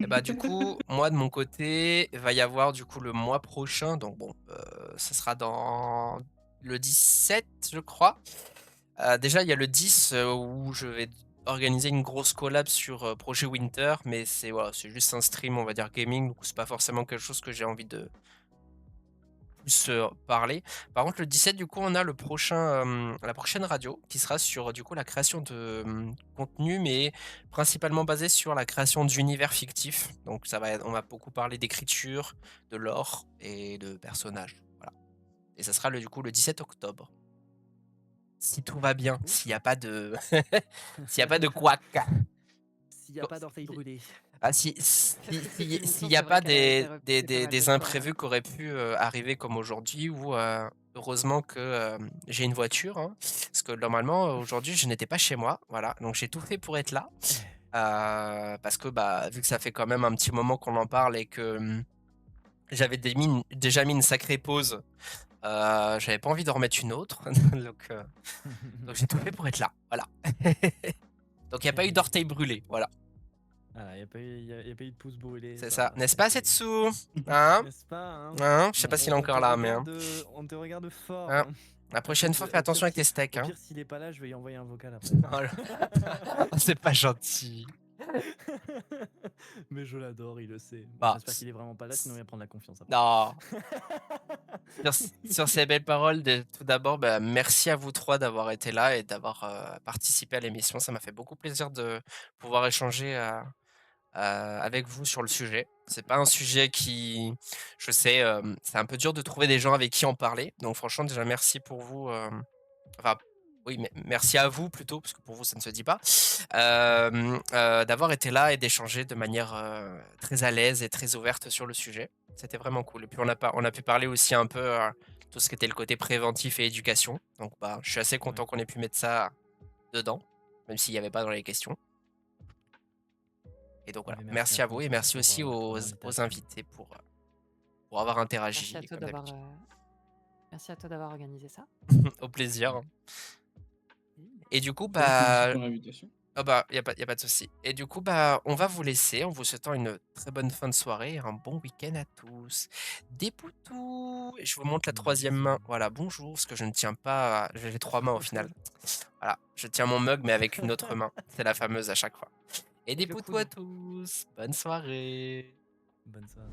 Et bah du coup, moi de mon côté, il va y avoir du coup le mois prochain, donc bon, ça sera dans le 17, je crois. Déjà, il y a le 10 où je vais organiser une grosse collab sur Projet Winter, mais c'est voilà, c'est juste un stream, on va dire gaming, donc c'est pas forcément quelque chose que j'ai envie de plus parler. Par contre, le 17, du coup, on a la prochaine radio qui sera sur du coup la création de contenu, mais principalement basée sur la création d'univers fictifs. Donc, on va beaucoup parler d'écriture, de lore et de personnages. Voilà. Et ça sera du coup le 17 octobre. Si tout va bien, Cool. s'il n'y a pas de, s'il y a pas de couac. S'il n'y a pas d'orteil brûlé. Ah, s'il n'y a pas des des imprévus qui auraient pu arriver comme aujourd'hui, ou heureusement que j'ai une voiture, hein, parce que normalement aujourd'hui je n'étais pas chez moi, voilà, donc j'ai tout fait pour être là, parce que bah vu que ça fait quand même un petit moment qu'on en parle et que j'avais déjà mis une sacrée pause, j'avais pas envie d'en remettre une autre, donc j'ai tout fait pour être là, voilà. Donc il n'y a pas eu d'orteil brûlé, voilà. Ah, il n'y a, pas eu de pouce brûlé. C'est ça. N'est-ce pas, Setsu? Hein? N'est-ce pas hein Hein? Je sais pas s'il est encore là, mais. Hein. On te regarde fort. Hein. Hein. La prochaine fois, fais attention avec tes steaks. Au Hein. pire, s'il est pas là, je vais y envoyer un vocal après. Oh là. C'est pas gentil. Mais je l'adore, il le sait. Bah, J'espère qu'il est vraiment pas là, sinon il va prendre la confiance après. Non. Sur ces belles paroles, tout d'abord, bah, merci à vous trois d'avoir été là et d'avoir participé à l'émission. Ça m'a fait beaucoup plaisir de pouvoir échanger avec vous sur le sujet. C'est pas un sujet qui, je sais, c'est un peu dur de trouver des gens avec qui en parler. Donc franchement, déjà merci pour vous. Enfin, oui, mais merci à vous plutôt, parce que pour vous ça ne se dit pas, d'avoir été là et d'échanger de manière très à l'aise et très ouverte sur le sujet. C'était vraiment cool. Et puis on a pu parler aussi un peu tout ce qui était le côté préventif et éducation. Donc bah, je suis assez content qu'on ait pu mettre ça dedans, même s'il n'y avait pas dans les questions. Et donc voilà, Mais merci à vous toi et merci aussi pour aux l'invitation. invités pour avoir interagi. Merci à toi comme d'avoir d'habitude. merci à toi d'avoir organisé ça. Au plaisir. Et du coup, Merci bah, pour l'invitation. ah bah, y a pas de souci. Et du coup, bah, on va vous laisser en vous souhaitant une très bonne fin de soirée et un bon week-end à tous. Des poutous. Et je vous montre la troisième main. Voilà, bonjour, parce que je ne tiens pas. J'ai 3 mains au final. Voilà, je tiens mon mug, mais avec une autre main. C'est la fameuse à chaque fois. Et des Le poutous à coude. tous. Bonne soirée. Bonne soirée.